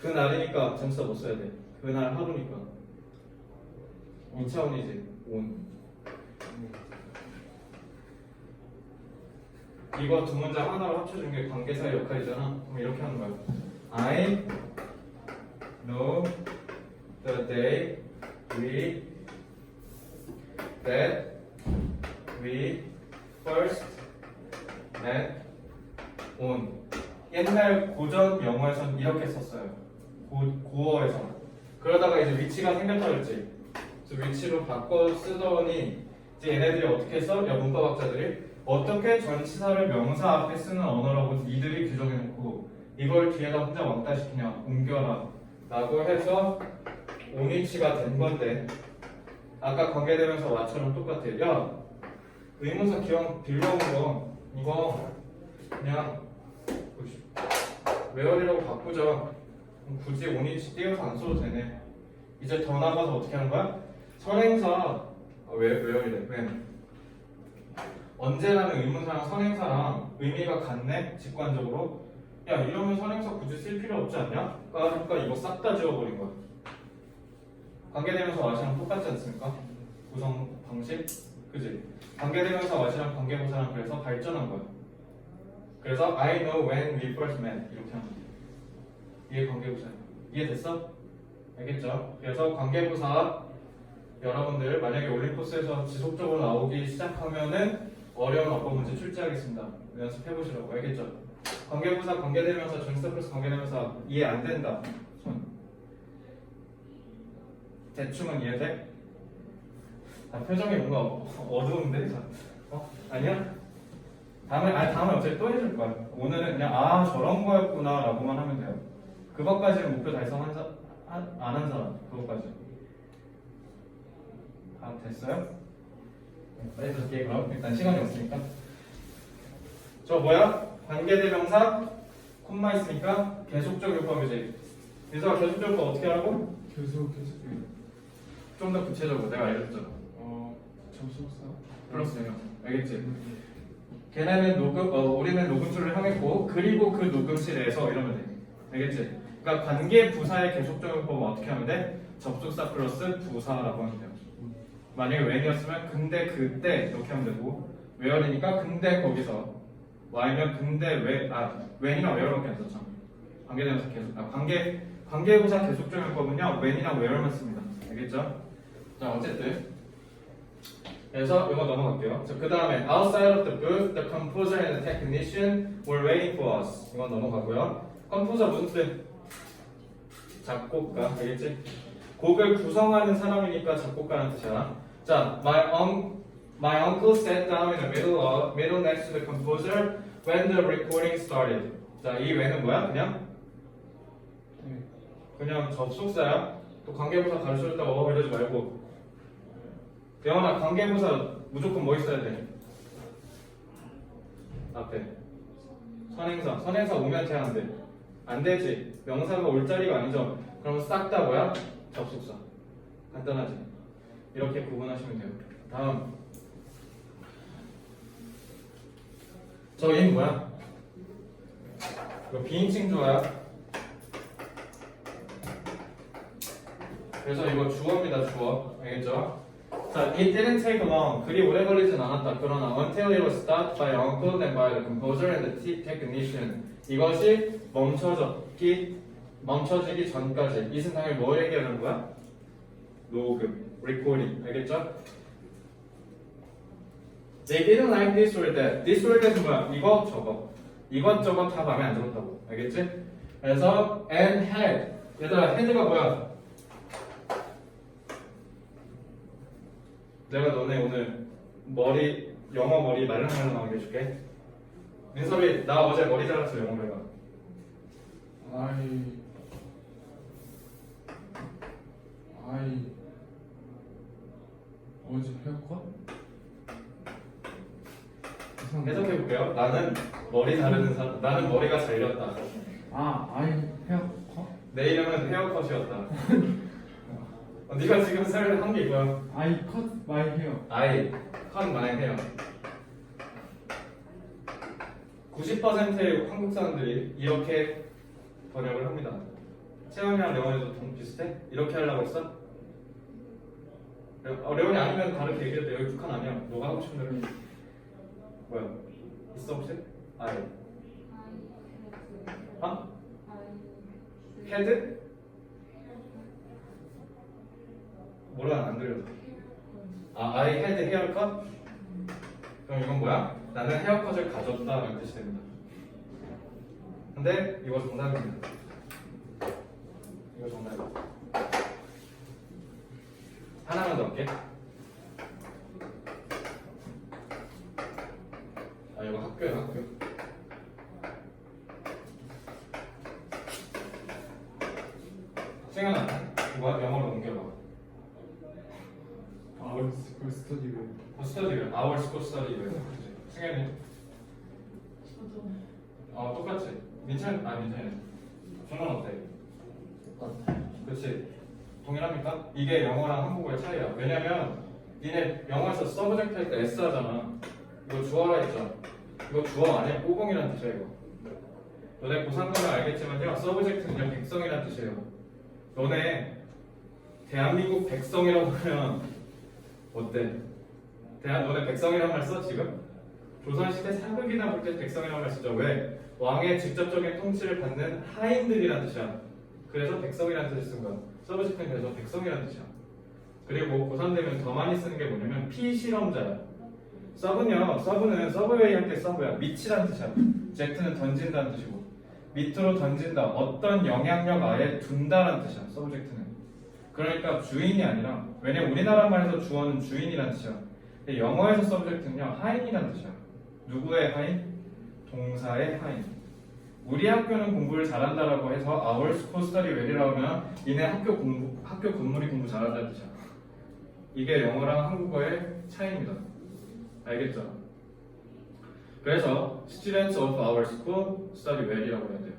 그날이니까 전치사 못 써야 돼. 그날 하루니까. 2차원이지. on. 이거 두 문장 하나로 합쳐준 게 관계사의 역할이잖아. 그럼 이렇게 하는 거야. I know the day that we first met on. 옛날 고전 영어에서는 이렇게 썼어요. 고어에서. 그러다가 이제 위치가 생겼다고 했지. 그래서 위치로 바꿔 쓰더니 이제 얘네들이 어떻게 써? 야 문법학자들이 어떻게 전치사를 명사 앞에 쓰는 언어라고 니들이 규정해놓고 이걸 뒤에다 혼자 왕따 시키냐 옮겨라 라고 해서 오니치가 된 건데 아까 관계되면서 와처럼 똑같아. 야 의문사 기왕 빌려온 거 이거 그냥 웨어리라고 바꾸자. 굳이 오니치 띄워서 안 써도 되네. 이제 더 나가서 어떻게 하는 거야? 선행사 웨어리래. 왜? 언제라는 의문사랑 선행사랑 의미가 같네? 직관적으로 야 이러면 선행사 굳이 쓸 필요 없지 않냐? 그러니까 이거 싹 다 지워버린 거야. 관계대명사 와시랑 똑같지 않습니까? 구성 방식? 그지? 관계대명사 와시랑 관계부사랑 그래서 발전한 거야. 그래서 I know when we first met 이렇게 하면 돼. 이게 관계부사야. 이해됐어? 알겠죠? 그래서 관계부사 여러분들 만약에 올림포스에서 지속적으로 나오기 시작하면은 어려운 어법 문제 출제하겠습니다. 연습해보시라고. 알겠죠? 관계부사, 관계대명사, 전치사 플러스 관계대명사 이해 안 된다. 손. 대충은 이해돼? 아, 표정이 뭔가 어두운데? 아니야? 다음에 어차피 또 해줄 거야. 오늘은 그냥 아 저런 거였구나 라고만 하면 돼요. 그것까지는 목표 달성한 안 한 사람 그것까지. 다 됐어요? 빨리 들을게요. 그럼 일단 시간이 없으니까. 저 뭐야? 관계대명사 콤마 있으니까 계속적 율법이지. 민서가 계속적 율법 어떻게 하라고? 계속 좀 더 구체적으로 내가 알려줬잖아. 접속사 플러스 대명사. 알겠지? 걔네는 우리는 녹음줄을 향했고 그리고 그 녹음실에서 이러면 돼. 알겠지? 그러니까 관계 부사의 계속적 율법은 어떻게 하면 돼? 접속사 플러스 부사라고 하면 돼요. 만약에 when이었으면 근데 그때 이렇게 하면 되고 where이니까 근데 거기서 y면 근데 when이나 where밖에 안 썼잖아. 관계대명사 계속 관계부사 계속적 율법은요 when이나 where만 씁니다. 알겠죠? 자 어쨌든 그래서 이거 넘어갈게요. 그 다음에 outside of the booth, the composer and the technician were waiting for us. 이건 넘어가고요. 컴포저 무슨 뜻? 작곡가, 알겠지? 곡을 구성하는 사람이니까 작곡가라는 뜻이야. 자, my uncle sat down in the middle next to the composer when the recording started. 자, 이 when은 뭐야? 그냥 접속사야. 또 관계부사 가르쳐줬다고 이러지 말고. 영원아, 관계부사 무조건 뭐 있어야 돼? 앞에 선행사 오면 돼, 안 돼? 안 되지. 명사가 올 자리가 아니죠. 그럼 싹 다 뭐야? 접속사. 간단하지? 이렇게 구분하시면 돼요. 다음 저 얘는 뭐야? 이거 비인칭 주어야. 그래서 이거 주어입니다. 주어. 알겠죠? 자, it didn't take long. 그리 오래 걸리진 않았다. 그러나 until it was stopped by uncle, then by the composer and the technician. 이것이 멈춰지기 전까지. 이 순간에 뭐 얘기하는 거야? 녹음, recording. 알겠죠? They didn't like this or that. This or that은 뭐야? 이거 저거. 이것저것 다 마음에 안 들었다고. 알겠지? 그래서 and had. 얘들아, had가 뭐야? 내가 너네 오늘 영어 머리 말랑말랑하게 해줄게. 민섭이, 나 어제 머리 잘랐어, 영어로 해봐. 어제 헤어컷? 해석해볼게요. 나는 나는 머리가 잘렸다. 헤어컷? 내 이름은 헤어컷이었다. 네가 지금 한 게 이거야. I cut my hair. I cut my hair. 90%의 한국 사람들이 이렇게 번역을 합니다. 채원이랑 레원이도 좀 비슷해? 이렇게 하려고 했어? 레원이 아니면 다르게 얘기해도 돼. 여기 북한 아니야. 너가 하고 싶은 대로. 뭐야? 있어 혹시? I. 헤드? 뭐라 안 들려. I had haircut? 그럼 이건 뭐야? 나는 헤어컷을 가졌다라는 뜻이 됩니다. 근데 이거 정답입니다. 이거 정답이야. 하나만 더 할게. 이거 학교야, 학교. 승현아, 이거 영어로 옮겨봐. Our school study room. 스터디를 our school study를. 승현이. 똑같지. 민찬이. 준호는 어때? 그렇지. 동일합니까? 이게 영어랑 한국어의 차이야. 왜냐면 니네 영어에서 서브젝트 할 때 S 하잖아. 이거 주어라 했잖아. 이거 주어 아니야? 꼬봉이라는 뜻이야 이거. 너네 고3 가면 알겠지만요. 서브젝트는요 백성이라는 뜻이에요. 너네 대한민국 백성이라고 하면 어때? 너네 백성이란 말 써 지금? 조선시대 사극이나 볼 때 백성이라는 말 쓰죠. 왜? 왕의 직접적인 통치를 받는 하인들이란 뜻이야. 그래서 백성이라는 뜻을 쓴 거야. 서브젝트는 그래서 백성이라는 뜻이야. 그리고 고3 되면 더 많이 쓰는 게 뭐냐면 피실험자야. 서브는요, 서브는 서브웨이 할 때 서브야. 밑이라는 뜻이야. 젝트는 던진다는 뜻이고, 밑으로 던진다. 어떤 영향력 아래 둔다라는 뜻이야. 서브젝트는. 그러니까 주인이 아니라, 왜냐면 우리나라 말에서 주어는 주인이라는 뜻이야. 근데 영어에서 서브젝트는요 하인이라는 뜻이야. 누구의 하인? 동사의 하인. 우리 학교는 공부를 잘한다라고 해서 our school study well이라고 하면 니네 학교 건물이 공부 잘한다는 뜻이야. 이게 영어랑 한국어의 차이입니다. 알겠죠? 그래서 students of our school study well이라고 해야 돼요.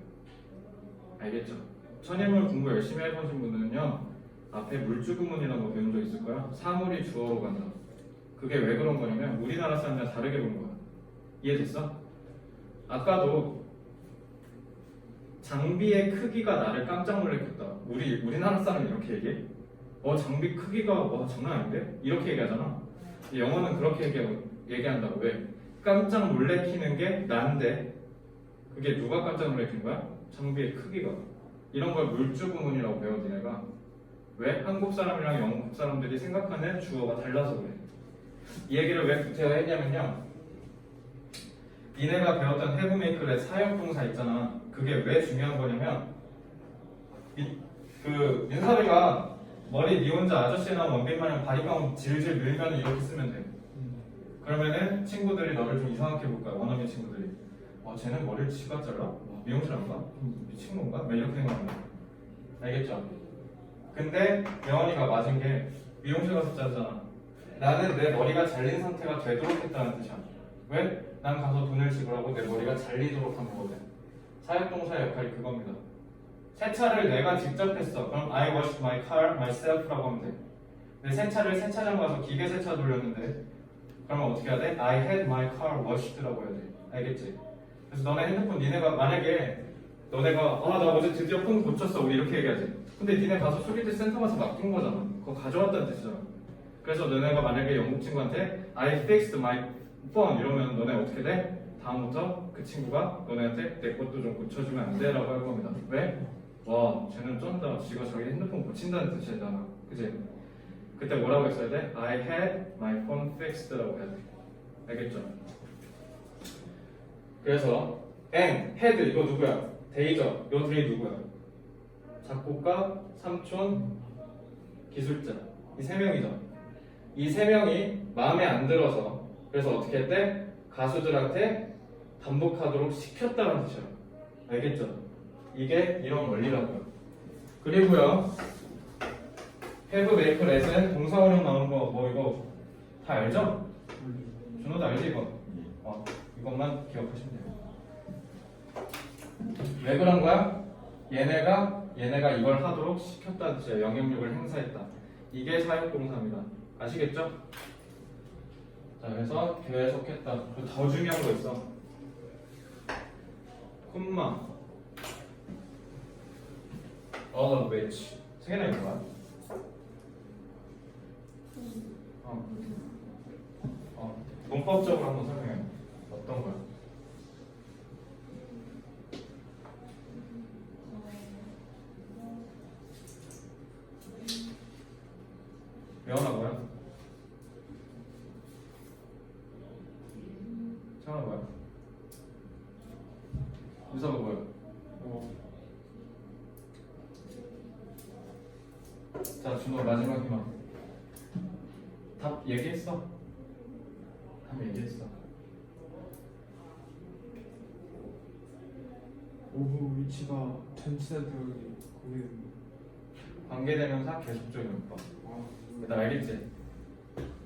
알겠죠? 천인물 공부 열심히 해보신 분들은요 앞에 물주구문이라는 거 배운 적 있을 거야. 사물이 주어로 간다. 그게 왜 그런 거냐면 우리나라 사람들은 다르게 본 거야. 이해됐어? 아까도 장비의 크기가 나를 깜짝 놀랐겠다. 우리나라 사람은 이렇게 얘기해. 장비 크기가 장난 아닌데? 이렇게 얘기하잖아. 영어는 그렇게 얘기한다고. 왜? 깜짝 놀래키는 게 난데 그게 누가 깜짝 놀래킨 거야? 장비의 크기가. 이런 걸 물주구문이라고 배워 니네가. 왜? 한국 사람이랑 영국 사람들이 생각하는 주어가 달라서 그래. 이 얘기를 왜 제가 했냐면요. 니네가 배웠던 have make의 사역동사 있잖아. 그게 왜 중요한 거냐면 윤섭이가 머리 니 혼자 아저씨나 원빈 마냥 바리깡 질질 밀면 이렇게 쓰면 돼. 그러면은 친구들이 너를 좀 이상하게 볼 거야. 원어민 친구들이. 쟤는 머리를 지가 잘라? 미용실 안 가? 미친 건가? 막 이렇게 생각하는 거야. 알겠죠? 근데 명언이가 맞은 게 미용실 가서 자르잖아. 나는 내 머리가 잘린 상태가 되도록 했다는 뜻이야. 왜? 난 가서 돈을 지불하고 내 머리가 잘리도록 한 거거든. 사역동사의 역할이 그겁니다. 세차를 내가 직접 했어. 그럼 I washed my car myself라고 하면 돼. 내 세차를 세차장 가서 기계 세차 돌렸는데 그러면 어떻게 해야 돼? I had my car washed라고 해야 돼. 알겠지? 그래서 너네 핸드폰 니네가 만약에 너네가 나 어제 드디어 폰 고쳤어 우리 이렇게 얘기하지. 근데 니네 가서 소리들 센터 가서 맡긴 거잖아. 그거 가져왔다는 뜻이잖아. 그래서 너네가 만약에 영국 친구한테 I fixed my phone 이러면 너네 어떻게 돼? 다음부터 그 친구가 너네한테 내 것도 좀 고쳐주면 안 돼? 라고 할 겁니다. 왜? 쟤는 쩐다. 지가 자기 핸드폰 고친다는 뜻이잖아. 그치? 그때 뭐라고 했어야 돼? I had my phone fixed라고 해야 돼. 알겠죠? 그래서 and, had 이거 누구야? 데이저. 요 둘이 누구야? 작곡가, 삼촌, 기술자. 이 세 명이죠. 이 세 명이 마음에 안 들어서 그래서 어떻게 했대? 가수들한테 반복하도록 시켰다는 뜻이야. 알겠죠? 이게 이런 원리라고요. 그리고요 have, make, let은 동사원형 나오는 거 이거 다 알죠? 준호도 알지 이거? 이것만 기억하시면 돼요. 왜 그런 거야? 얘네가 이걸 하도록 시켰다는 뜻이야. 영향력을 행사했다. 이게 사역동사입니다. 아시겠죠? 자, 그래서 계속했다. 그리고 더 중요한 거 있어. 콤마 all of which 세 개나 있는 거야? 문법적으로 한번 설명해. 어떤 거야? 명언아 뭐야? 창아 뭐야? 유사가 뭐야? 자, 준호 마지막 희망. 답 얘기했어? 답 얘기했어. 오브 위치가 전치사들이 거기 관계대명사 계속적인 문법. 나 알겠지?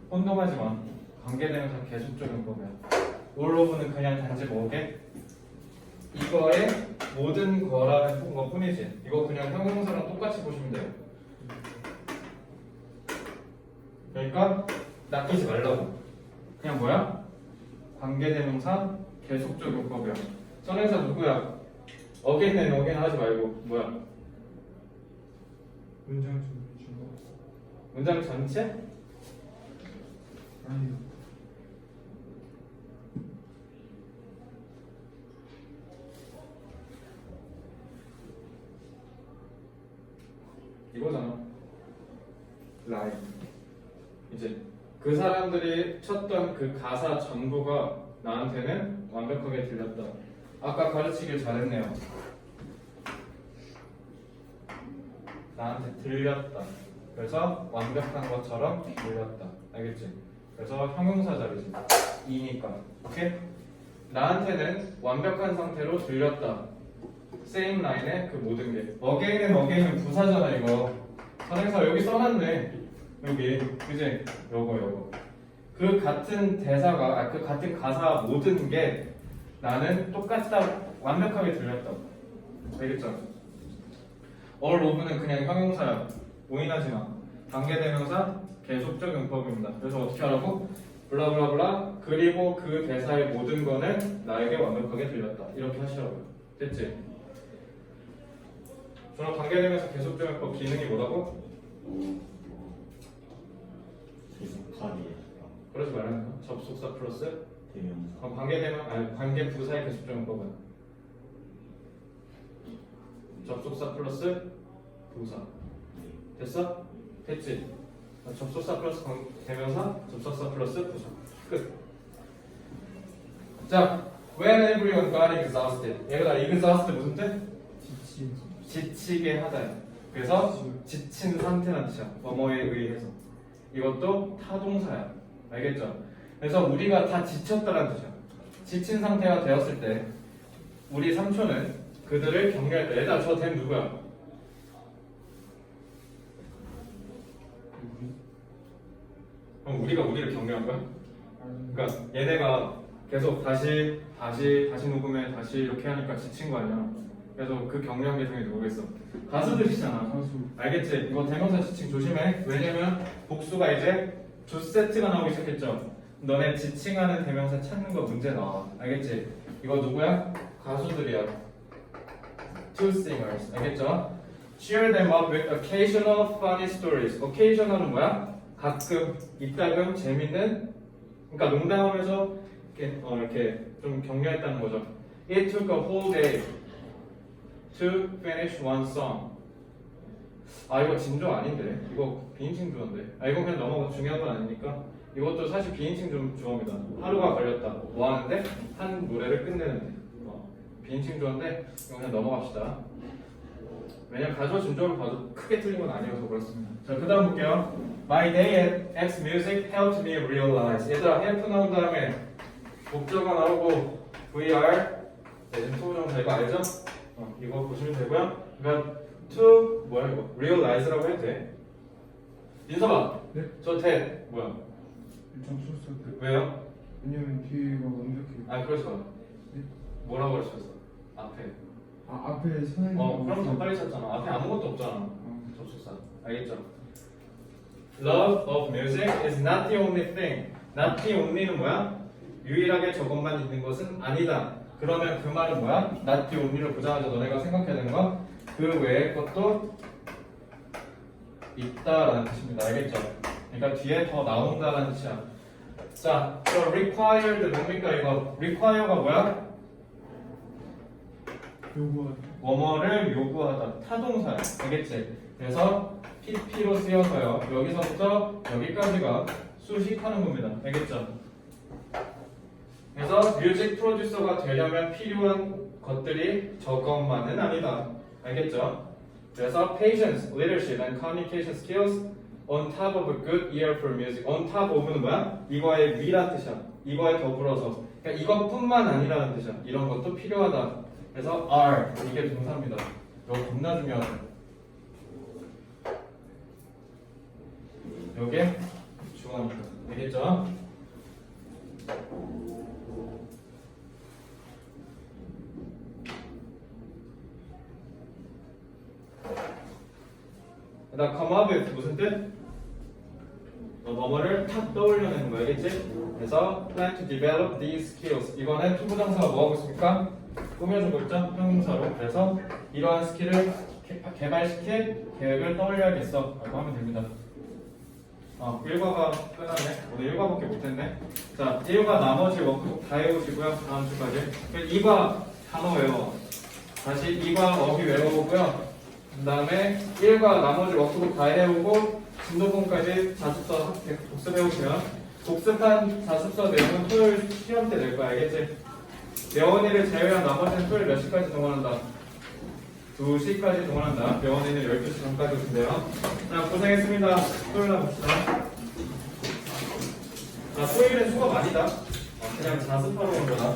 혼동하지 마. 관계대명사 계속적인 문법이야. all of는 그냥 단지 뭐게? 이거의 모든 거라는 것 뿐이지. 이거 그냥 형용사랑 똑같이 보시면 돼요. 그러니까 낚이지 말라고. 그냥 뭐야? 관계대명사 계속적 용법이야. 선행사 누구야? 어게인 하지 말고 뭐야? 문장 준비 중. 문장 전체? 아니 이거잖아. 라인. 이제 그 사람들이 쳤던 그 가사 전부가 나한테는 완벽하게 들렸다. 아까 가르치길 잘했네요. 나한테 들렸다. 그래서 완벽한 것처럼 들렸다. 알겠지? 그래서 형용사 자리지. 이니까. 오케이? 나한테는 완벽한 상태로 들렸다. same line의 그 모든 게. again은 부사잖아 이거. 선행사 여기 써놨네. 여기. 그지? 요거. 그 같은 대사가, 그 같은 가사 모든 게 나는 똑같다. 완벽하게 들렸다. 알겠죠? all of는 그냥 형용사야. 오인하지 마. 관계대명사 계속적 용법입니다. 그래서 어떻게 하라고? 블라블라블라 그리고 그 대사의 모든 거는 나에게 완벽하게 들렸다. 이렇게 하시라고요. 됐지? 저는 관계대명사 계속적 용법 기능이 뭐라고? 계속하게 그러지 말라는 거. 접속사 플러스 대명사 관계 부사의 계속적 용법은 접속사 플러스 부사. 됐어? 됐지? 접속사 플러스 대명사, 접속사 플러스 부사. 끝. 자, when everyone got exhausted. 얘가 exhausted 무슨 뜻? 지치게 하다요. 그래서 지친 상태란 뜻이야. 뭐뭐에 의해서. 이것도 타동사야. 알겠죠? 그래서 우리가 다 지쳤다는 뜻이야. 지친 상태가 되었을 때 우리 삼촌은 그들을 격려했다. 얘들아, 저 댐 누구야? 그럼 우리가 우리를 격려한 거야? 그러니까 얘네가 계속 다시 녹음해 다시 이렇게 하니까 지친 거 아니야? 그래서 그 격려한 게 중에 누구겠어? 가수들이잖아. 가수. 알겠지? 이거 대명사 지칭 조심해. 왜냐면 복수가 이제 두 세트가 나오기 시작했죠. 너네 지칭하는 대명사 찾는 거 문제 나와. 알겠지? 이거 누구야? 가수들이야. Two singers. 알겠죠? Cheer them up with occasional funny stories. occasional은 뭐야? 가끔, 이따금 재밌는, 그러니까 농담하면서 이렇게 좀 격려했다는 거죠. It took a whole day to finish one song. 아 이거 진조 아닌데? 이거 비인칭 주어인데? 아 이건 그냥 넘어가. 중요한 건 아니니까. 이것도 사실 비인칭 주어입니다. 하루가 걸렸다. 뭐 하는데? 한 노래를 끝내는데. 비인칭 주어인데 이거 그냥 넘어갑시다. 왜냐면 가조 진조를 봐도 크게 틀린 건 아니어서 그렇습니다. 자, 그 다음 볼게요. My day at X Music helped me realize. 얘들아, help 나온 다음에 목적어 나오고 VR 대신 토종사 이거 알죠? 이거 보시면 되고요. 그러니까 to 뭐야 이거? realize라고 해도 돼. 인서봐. 네? 저 대 뭐야? 접속사 때. 왜요? 왜냐면 뒤가 완벽해. 아 그렇죠. 네? 뭐라고 그러셨어? 앞에. 앞에 선행사. 그럼 더 빨리 찾잖아. 앞에 아무것도 없잖아. 접속사. 알겠죠? Love of music is not the only thing. Not the only는 뭐야? 유일하게 저것만 있는 것은 아니다. 그러면 그 말은 뭐야? Not the only를 보자마자 너네가 생각해야 되는 건 그 외의 것도 있다라는 뜻입니다. 알겠죠? 그러니까 뒤에 더 나온다라는 뜻이야. 자, 저 required 뭡니까 이거? require가 뭐야? 요구하다. 뭐뭐를 요구하다. 타동사야. 알겠지? 그래서 PP로 쓰여서요. 여기서부터 여기까지가 수식하는 겁니다. 알겠죠? 그래서 뮤직 프로듀서가 되려면 필요한 것들이 저것만은 아니다. 알겠죠? 그래서 patience, leadership, and communication skills on top of a good ear for music. on top of는 뭐야? 이거의 위란 뜻이야. 이거에 더불어서. 그러니까 이것뿐만 아니라는 뜻이야. 이런 것도 필요하다. 그래서 are 이게 동사입니다. 이거 겁나 중요하다. 요게 주어입니다. 알겠죠? 그다음 come up with 무슨 뜻? 뭐뭐를 탁 떠올려내는 거 알겠지? 그래서 plan to develop these skills. 이거는 투부정사가 뭐하고 있습니까? 꾸며준 거 있죠? 형용사로. 그래서 이러한 스킬을 개발시킬 계획을 떠올려야겠어 라고 하면 됩니다. 일과가 끝났네. 오늘 일과밖에 못했네. 자, 1과 나머지 워크북 다 해오시고요. 다음 주까지. 2과 단어 외워. 다시 2과 어휘 외워보고요. 그 다음에 1과 나머지 워크북 다 해오고 진도본까지 자습서 복습해오시면 복습한 자습서 내용은 토요일 시험 때 낼 거야. 알겠지? 명원이를 제외한 나머지는 토요일 몇 시까지 동원한다? 2시까지 동원한다. 명원이는 12시 전까지 오신대요. 자, 고생했습니다. 토요일 날 봅시다. 자, 토요일은 수업 아니다. 그냥 자습하러 온 거다.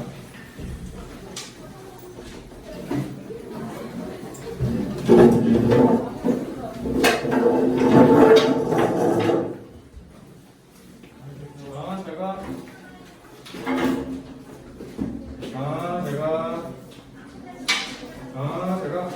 제가